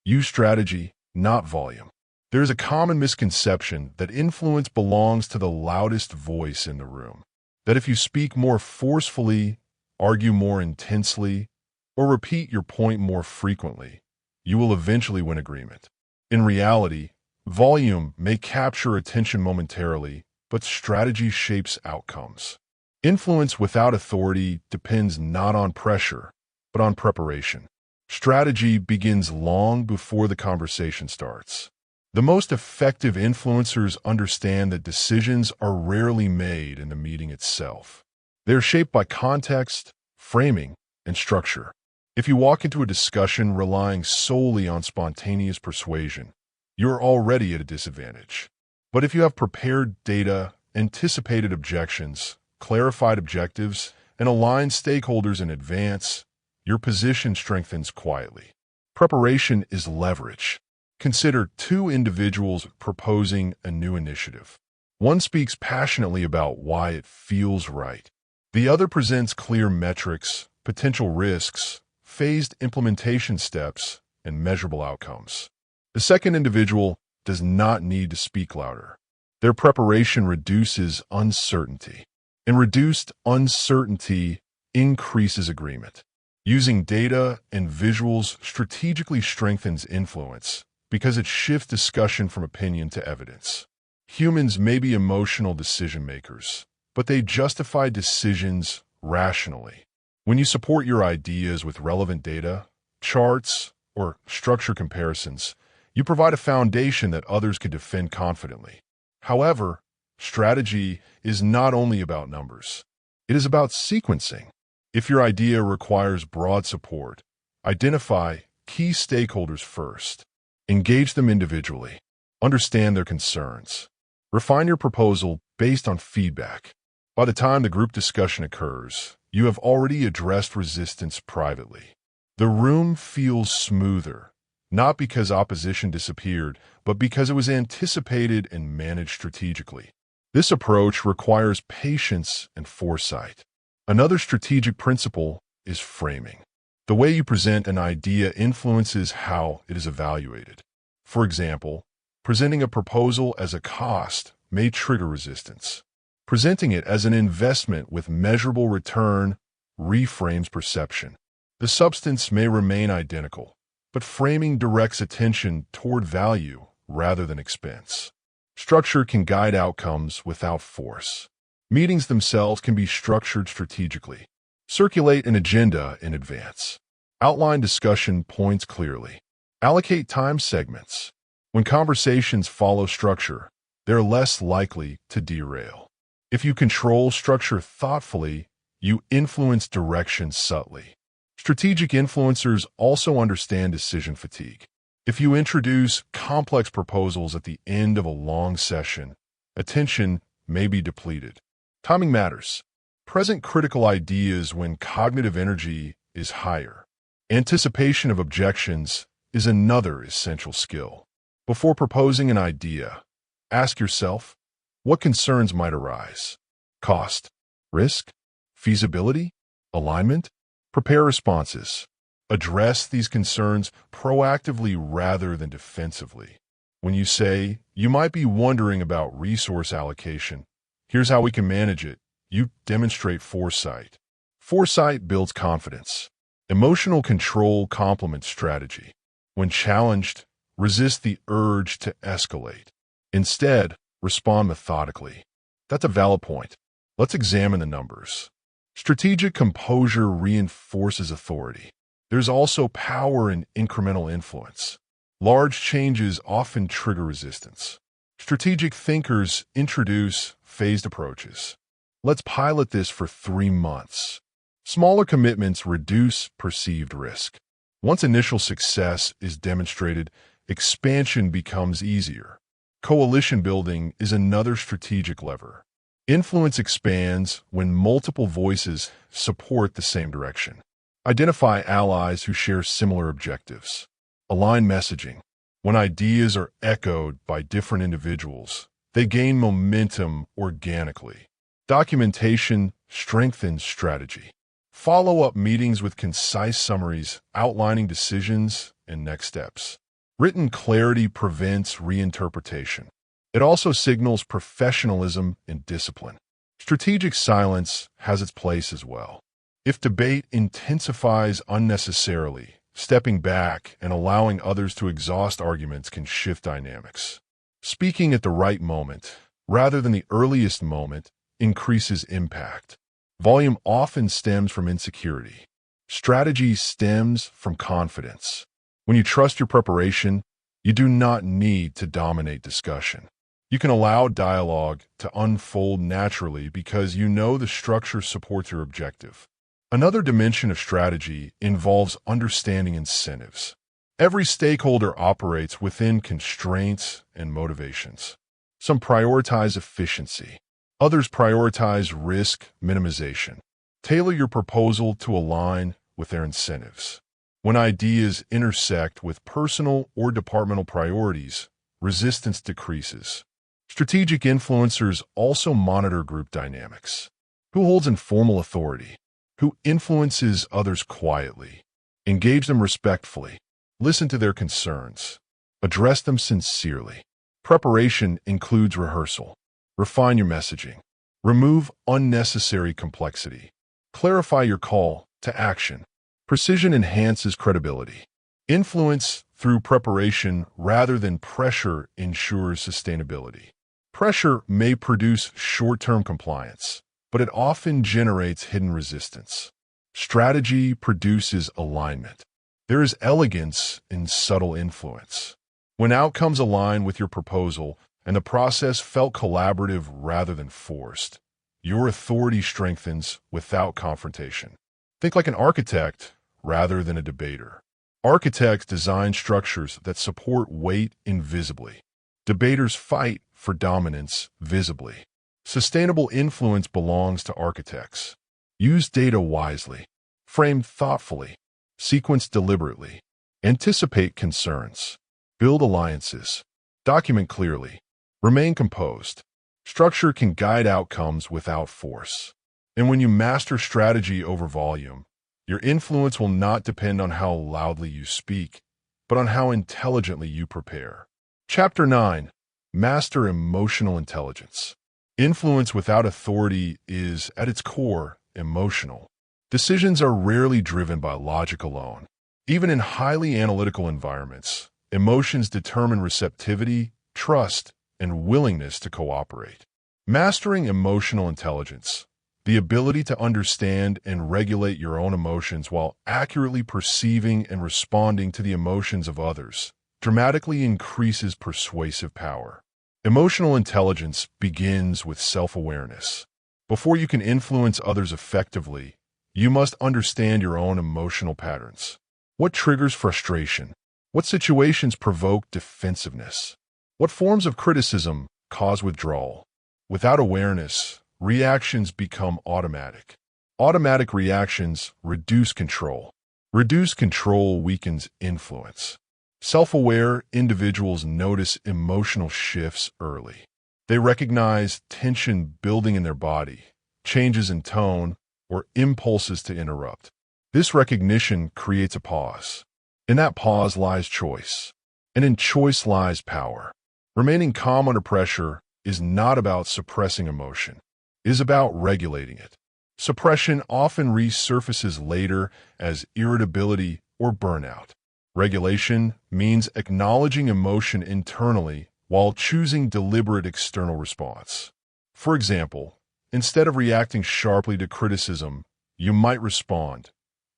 Use strategy, not volume. There is a common misconception that influence belongs to the loudest voice in the room. That if you speak more forcefully, argue more intensely, or repeat your point more frequently, you will eventually win agreement. In reality, volume may capture attention momentarily, but strategy shapes outcomes. Influence without authority depends not on pressure, but on preparation. Strategy begins long before the conversation starts. The most effective influencers understand that decisions are rarely made in the meeting itself. They are shaped by context, framing, and structure. If you walk into a discussion relying solely on spontaneous persuasion, you're already at a disadvantage. But if you have prepared data, anticipated objections, clarified objectives, and aligned stakeholders in advance, your position strengthens quietly. Preparation is leverage. Consider two individuals proposing a new initiative. One speaks passionately about why it feels right. The other presents clear metrics, potential risks, phased implementation steps, and measurable outcomes. The second individual does not need to speak louder. Their preparation reduces uncertainty, and reduced uncertainty increases agreement. Using data and visuals strategically strengthens influence because it shifts discussion from opinion to evidence. Humans may be emotional decision makers, but they justify decisions rationally. When you support your ideas with relevant data, charts, or structure comparisons, you provide a foundation that others can defend confidently. However, Strategy is not only about numbers. It is about sequencing. If your idea requires broad support, identify key stakeholders first. Engage them individually. Understand their concerns. Refine your proposal based on feedback. By the time the group discussion occurs, you have already addressed resistance privately. The room feels smoother, not because opposition disappeared, but because it was anticipated and managed strategically. This approach requires patience and foresight. Another strategic principle is framing. The way you present an idea influences how it is evaluated. For example, presenting a proposal as a cost may trigger resistance. Presenting it as an investment with measurable return reframes perception. The substance may remain identical, but framing directs attention toward value rather than expense. Structure can guide outcomes without force. Meetings themselves can be structured strategically. Circulate an agenda in advance. Outline discussion points clearly. Allocate time segments. When conversations follow structure, they're less likely to derail. If you control structure thoughtfully, you influence direction subtly. Strategic influencers also understand decision fatigue. If you introduce complex proposals at the end of a long session, attention may be depleted. Timing matters. Present critical ideas when cognitive energy is higher. Anticipation of objections is another essential skill. Before proposing an idea, ask yourself, what concerns might arise? Cost, risk, feasibility, alignment? Prepare responses. Address these concerns proactively rather than defensively. When you say, you might be wondering about resource allocation, here's how we can manage it, you demonstrate foresight. Foresight builds confidence. Emotional control complements strategy. When challenged, resist the urge to escalate. Instead, respond methodically. That's a valid point. Let's examine the numbers. Strategic composure reinforces authority. There's also power in incremental influence. Large changes often trigger resistance. Strategic thinkers introduce phased approaches. Let's pilot this for 3 months. Smaller commitments reduce perceived risk. Once initial success is demonstrated, expansion becomes easier. Coalition building is another strategic lever. Influence expands when multiple voices support the same direction. Identify allies who share similar objectives. Align messaging. When ideas are echoed by different individuals, they gain momentum organically. Documentation strengthens strategy. Follow-up meetings with concise summaries outlining decisions and next steps. Written clarity prevents reinterpretation. It also signals professionalism and discipline. Strategic silence has its place as well. If debate intensifies unnecessarily, stepping back and allowing others to exhaust arguments can shift dynamics. Speaking at the right moment, rather than the earliest moment, increases impact. Volume often stems from insecurity. Strategy stems from confidence. When you trust your preparation, you do not need to dominate discussion. You can allow dialogue to unfold naturally because you know the structure supports your objective. Another dimension of strategy involves understanding incentives. Every stakeholder operates within constraints and motivations. Some prioritize efficiency. Others prioritize risk minimization. Tailor your proposal to align with their incentives. When ideas intersect with personal or departmental priorities, resistance decreases. Strategic influencers also monitor group dynamics. Who holds informal authority? Who influences others quietly? Engage them respectfully. Listen to their concerns. Address them sincerely. Preparation includes rehearsal. Refine your messaging. Remove unnecessary complexity. Clarify your call to action. Precision enhances credibility. Influence through preparation rather than pressure ensures sustainability. Pressure may produce short-term compliance, but it often generates hidden resistance. Strategy produces alignment. There is elegance in subtle influence. When outcomes align with your proposal, and the process felt collaborative rather than forced. Your authority strengthens without confrontation. Think like an architect rather than a debater. Architects design structures that support weight invisibly. Debaters fight for dominance visibly. Sustainable influence belongs to architects. Use data wisely. Frame thoughtfully. Sequence deliberately. Anticipate concerns. Build alliances. Document clearly. Remain composed. Structure can guide outcomes without force. And when you master strategy over volume, your influence will not depend on how loudly you speak, but on how intelligently you prepare. Chapter 9. Master Emotional Intelligence. Influence without authority is, at its core, emotional. Decisions are rarely driven by logic alone. Even in highly analytical environments, emotions determine receptivity, trust, and willingness to cooperate. Mastering emotional intelligence, the ability to understand and regulate your own emotions while accurately perceiving and responding to the emotions of others, dramatically increases persuasive power. Emotional intelligence begins with self-awareness. Before you can influence others effectively, you must understand your own emotional patterns. What triggers frustration? What situations provoke defensiveness? What forms of criticism cause withdrawal? Without awareness, reactions become automatic. Automatic reactions reduce control. Reduced control weakens influence. Self-aware individuals notice emotional shifts early. They recognize tension building in their body, changes in tone, or impulses to interrupt. This recognition creates a pause. In that pause lies choice, and in choice lies power. Remaining calm under pressure is not about suppressing emotion. It is about regulating it. Suppression often resurfaces later as irritability or burnout. Regulation means acknowledging emotion internally while choosing deliberate external response. For example, instead of reacting sharply to criticism, you might respond,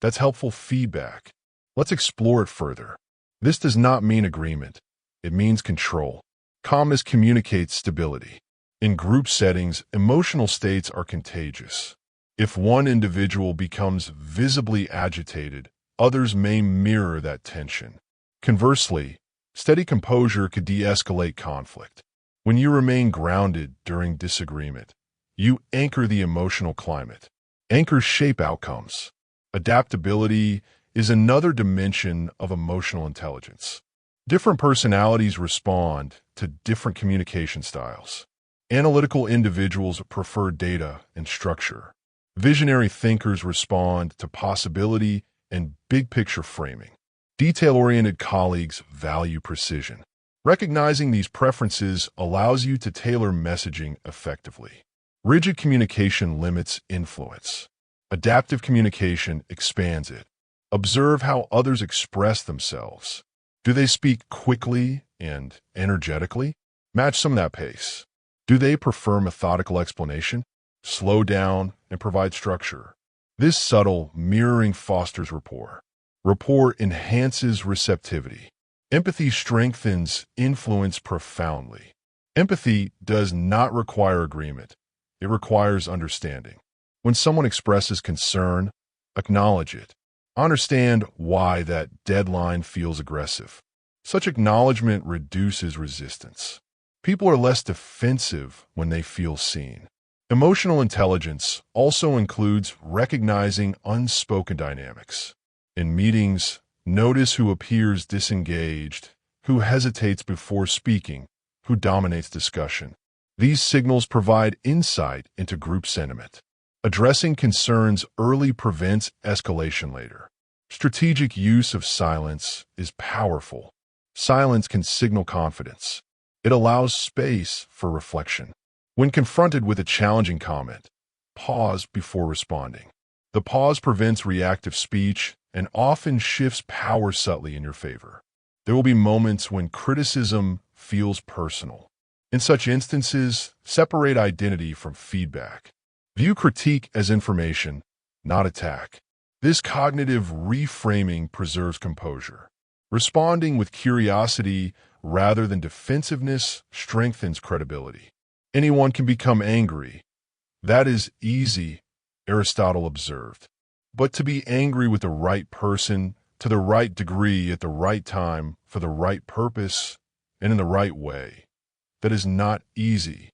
"That's helpful feedback. Let's explore it further." This does not mean agreement. It means control. Calmness communicates stability. In group settings, emotional states are contagious. If one individual becomes visibly agitated, others may mirror that tension. Conversely, steady composure could de-escalate conflict. When you remain grounded during disagreement, you anchor the emotional climate. Anchors shape outcomes. Adaptability is another dimension of emotional intelligence. Different personalities respond to different communication styles. Analytical individuals prefer data and structure. Visionary thinkers respond to possibility and big-picture framing. Detail-oriented colleagues value precision. Recognizing these preferences allows you to tailor messaging effectively. Rigid communication limits influence. Adaptive communication expands it. Observe how others express themselves. Do they speak quickly and energetically? Match some of that pace. Do they prefer methodical explanation? Slow down and provide structure. This subtle mirroring fosters rapport. Rapport enhances receptivity. Empathy strengthens influence profoundly. Empathy does not require agreement. It requires understanding. When someone expresses concern, acknowledge it. Understand why that deadline feels aggressive. Such acknowledgement reduces resistance. People are less defensive when they feel seen. Emotional intelligence also includes recognizing unspoken dynamics. In meetings, notice who appears disengaged, who hesitates before speaking, who dominates discussion. These signals provide insight into group sentiment. Addressing concerns early prevents escalation later. Strategic use of silence is powerful. Silence can signal confidence. It allows space for reflection. When confronted with a challenging comment, pause before responding. The pause prevents reactive speech and often shifts power subtly in your favor. There will be moments when criticism feels personal. In such instances, separate identity from feedback. View critique as information, not attack. This cognitive reframing preserves composure. Responding with curiosity rather than defensiveness strengthens credibility. Anyone can become angry. That is easy, Aristotle observed. But to be angry with the right person, to the right degree, at the right time, for the right purpose, and in the right way, that is not easy.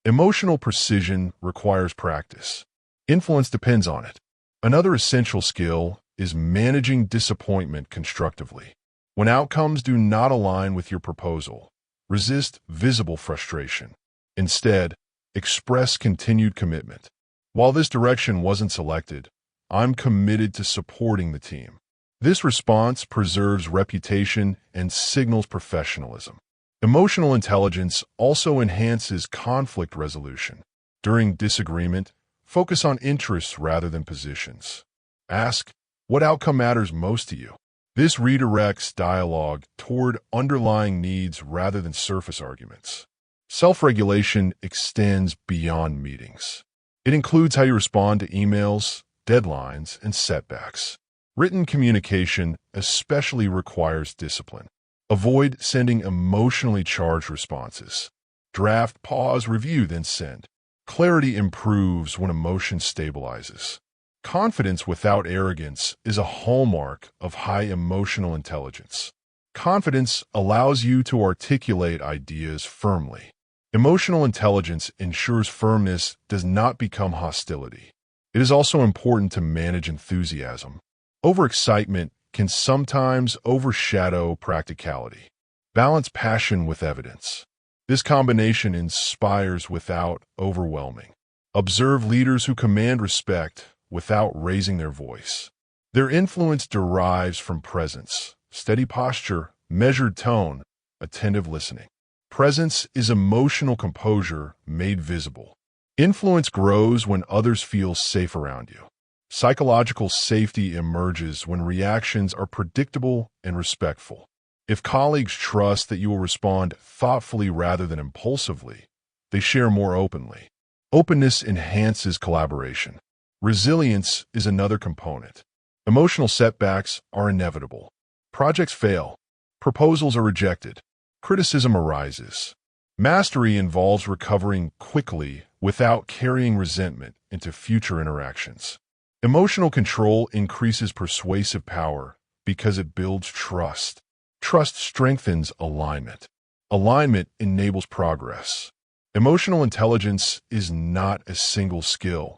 Emotional precision requires practice. Influence depends on it. Another essential skill is managing disappointment constructively. When outcomes do not align with your proposal, resist visible frustration. Instead, express continued commitment. While this direction wasn't selected, I'm committed to supporting the team. This response preserves reputation and signals professionalism. Emotional intelligence also enhances conflict resolution. During disagreement, focus on interests rather than positions. Ask, what outcome matters most to you? This redirects dialogue toward underlying needs rather than surface arguments. Self-regulation extends beyond meetings. It includes how you respond to emails, deadlines, and setbacks. Written communication especially requires discipline. Avoid sending emotionally charged responses. Draft, pause, review, then send. Clarity improves when emotion stabilizes. Confidence without arrogance is a hallmark of high emotional intelligence. Confidence allows you to articulate ideas firmly. Emotional intelligence ensures firmness does not become hostility. It is also important to manage enthusiasm. Overexcitement can sometimes overshadow practicality. Balance passion with evidence. This combination inspires without overwhelming. Observe leaders who command respect without raising their voice. Their influence derives from presence, steady posture, measured tone, attentive listening. Presence is emotional composure made visible. Influence grows when others feel safe around you. Psychological safety emerges when reactions are predictable and respectful. If colleagues trust that you will respond thoughtfully rather than impulsively, they share more openly. Openness enhances collaboration. Resilience is another component. Emotional setbacks are inevitable. Projects fail. Proposals are rejected. Criticism arises. Mastery involves recovering quickly without carrying resentment into future interactions. Emotional control increases persuasive power because it builds trust. Trust strengthens alignment. Alignment enables progress. Emotional intelligence is not a single skill.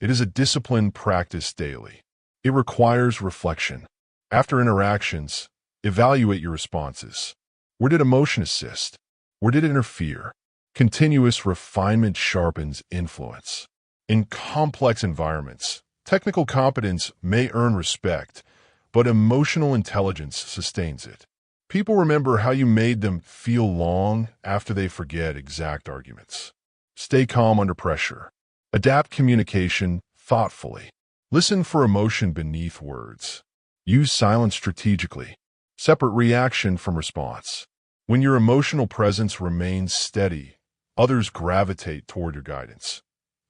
It is a discipline practiced daily. It requires reflection. After interactions, evaluate your responses. Where did emotion assist? Where did it interfere? Continuous refinement sharpens influence. In complex environments, technical competence may earn respect, but emotional intelligence sustains it. People remember how you made them feel long after they forget exact arguments. Stay calm under pressure. Adapt communication thoughtfully. Listen for emotion beneath words. Use silence strategically. Separate reaction from response. When your emotional presence remains steady, others gravitate toward your guidance.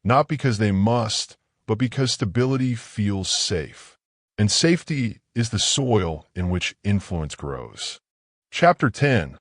Not because they must, but because stability feels safe. And safety is the soil in which influence grows. Chapter 10.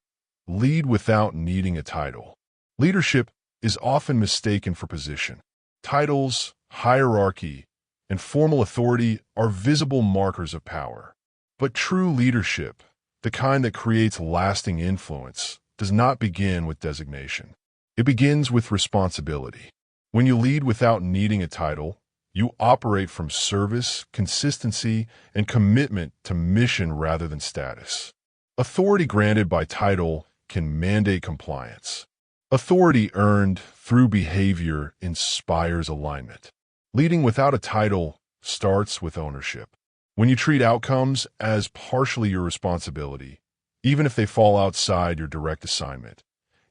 Lead without needing a title. Leadership is often mistaken for position. Titles, hierarchy, and formal authority are visible markers of power. But true leadership, the kind that creates lasting influence, does not begin with designation. It begins with responsibility. When you lead without needing a title, you operate from service, consistency, and commitment to mission rather than status. Authority granted by title can mandate compliance. Authority earned through behavior inspires alignment. Leading without a title starts with ownership. When you treat outcomes as partially your responsibility, even if they fall outside your direct assignment,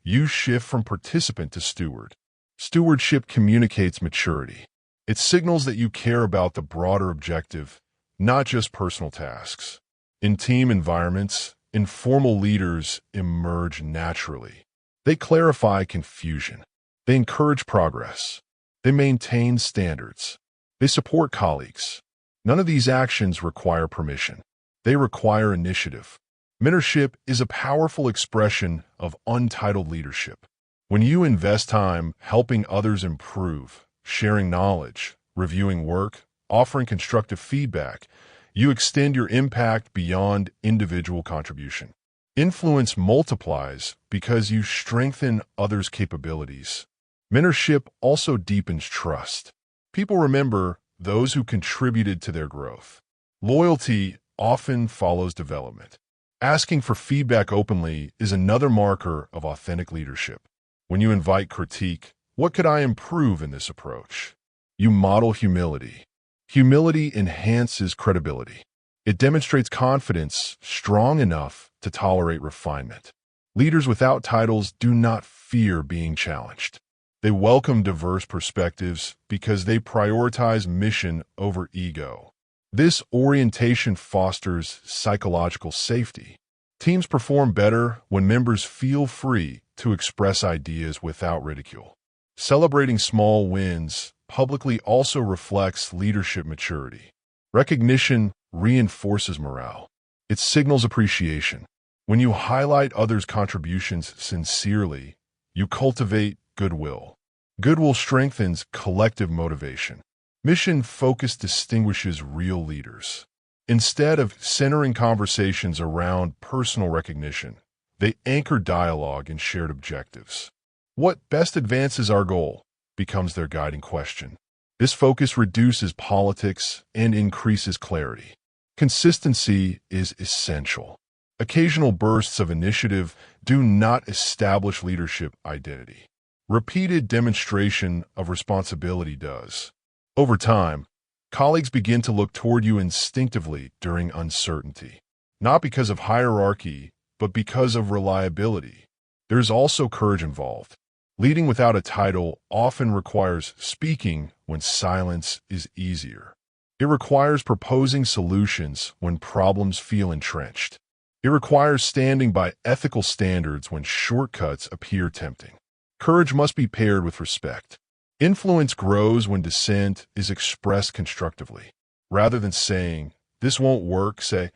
you shift from participant to steward. Stewardship communicates maturity. It signals that you care about the broader objective, not just personal tasks. In team environments, informal leaders emerge naturally. They clarify confusion. They encourage progress. They maintain standards. They support colleagues. None of these actions require permission. They require initiative. Mentorship is a powerful expression of untitled leadership. When you invest time helping others improve, sharing knowledge, reviewing work, offering constructive feedback, you extend your impact beyond individual contribution. Influence multiplies because you strengthen others' capabilities. Mentorship also deepens trust. People remember those who contributed to their growth. Loyalty often follows development. Asking for feedback openly is another marker of authentic leadership. When you invite critique, what could I improve in this approach? You model humility. Humility enhances credibility. It demonstrates confidence strong enough to tolerate refinement. Leaders without titles do not fear being challenged. They welcome diverse perspectives because they prioritize mission over ego. This orientation fosters psychological safety. Teams perform better when members feel free to express ideas without ridicule. Celebrating small wins publicly also reflects leadership maturity. Recognition reinforces morale. It signals appreciation. When you highlight others' contributions sincerely, you cultivate goodwill. Goodwill strengthens collective motivation. Mission focus distinguishes real leaders. Instead of centering conversations around personal recognition, they anchor dialogue in shared objectives. What best advances our goal becomes their guiding question. This focus reduces politics and increases clarity. Consistency is essential. Occasional bursts of initiative do not establish leadership identity. Repeated demonstration of responsibility does. Over time, colleagues begin to look toward you instinctively during uncertainty, not because of hierarchy, but because of reliability. There's also courage involved. Leading without a title often requires speaking when silence is easier. It requires proposing solutions when problems feel entrenched. It requires standing by ethical standards when shortcuts appear tempting. Courage must be paired with respect. Influence grows when dissent is expressed constructively. Rather than saying, "This won't work," say,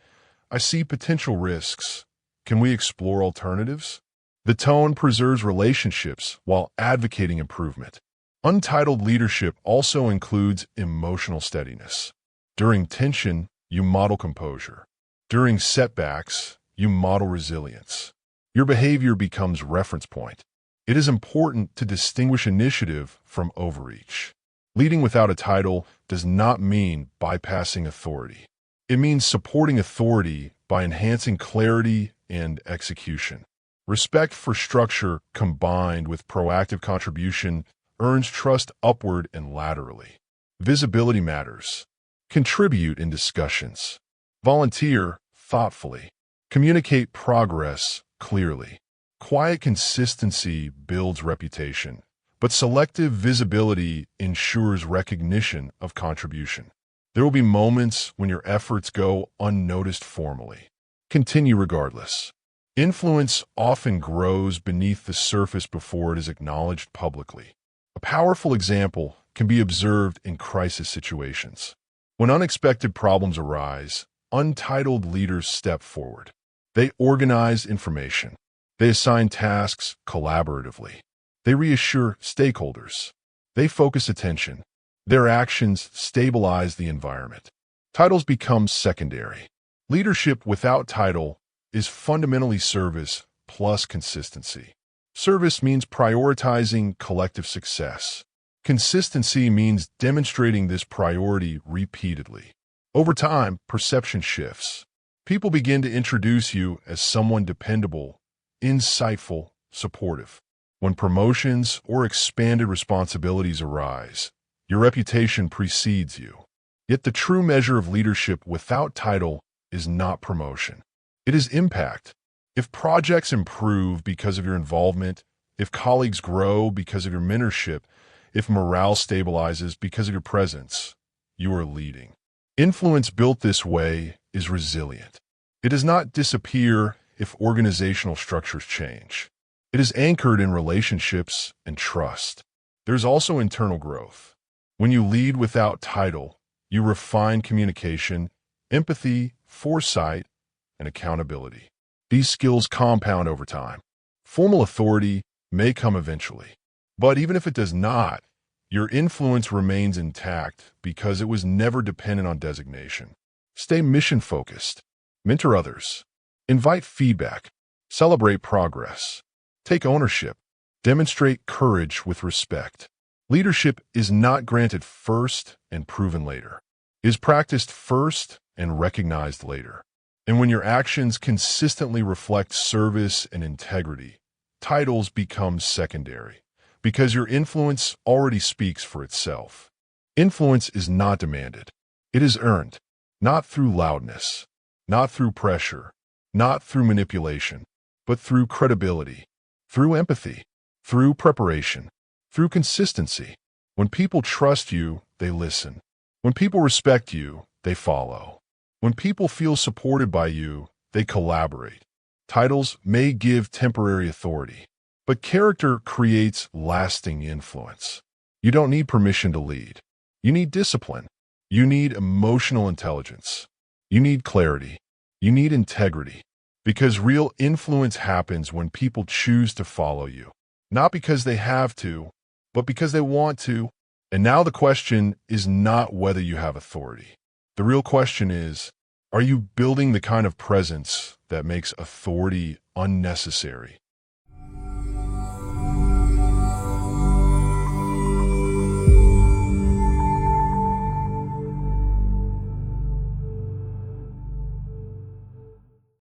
"I see potential risks. Can we explore alternatives?" The tone preserves relationships while advocating improvement. Untitled leadership also includes emotional steadiness. During tension, you model composure. During setbacks, you model resilience. Your behavior becomes reference point. It is important to distinguish initiative from overreach. Leading without a title does not mean bypassing authority. It means supporting authority by enhancing clarity and execution. Respect for structure combined with proactive contribution earns trust upward and laterally. Visibility matters. Contribute in discussions. Volunteer thoughtfully. Communicate progress clearly. Quiet consistency builds reputation, but selective visibility ensures recognition of contribution. There will be moments when your efforts go unnoticed formally. Continue regardless. Influence often grows beneath the surface before it is acknowledged publicly. A powerful example can be observed in crisis situations. When unexpected problems arise, untitled leaders step forward. They organize information. They assign tasks collaboratively. They reassure stakeholders. They focus attention. Their actions stabilize the environment. Titles become secondary. Leadership without title is fundamentally service plus consistency. Service means prioritizing collective success. Consistency means demonstrating this priority repeatedly. Over time, perception shifts. People begin to introduce you as someone dependable, insightful, supportive. When promotions or expanded responsibilities arise, your reputation precedes you. Yet the true measure of leadership without title is not promotion. It is impact. If projects improve because of your involvement, if colleagues grow because of your mentorship, if morale stabilizes because of your presence, you are leading. Influence built this way is resilient. It does not disappear if organizational structures change. It is anchored in relationships and trust. There's also internal growth. When you lead without title, you refine communication, empathy, foresight, and accountability. These skills compound over time. Formal authority may come eventually, but even if it does not, your influence remains intact because it was never dependent on designation. Stay mission-focused. Mentor others. Invite feedback. Celebrate progress. Take ownership. Demonstrate courage with respect. Leadership is not granted first and proven later. It is practiced first and recognized later. And when your actions consistently reflect service and integrity, titles become secondary because your influence already speaks for itself. Influence is not demanded. It is earned, not through loudness, not through pressure, not through manipulation, but through credibility, through empathy, through preparation, through consistency. When people trust you, they listen. When people respect you, they follow. When people feel supported by you, they collaborate. Titles may give temporary authority, but character creates lasting influence. You don't need permission to lead. You need discipline. You need emotional intelligence. You need clarity. You need integrity. Because real influence happens when people choose to follow you. Not because they have to, but because they want to. And now the question is not whether you have authority. The real question is, are you building the kind of presence that makes authority unnecessary?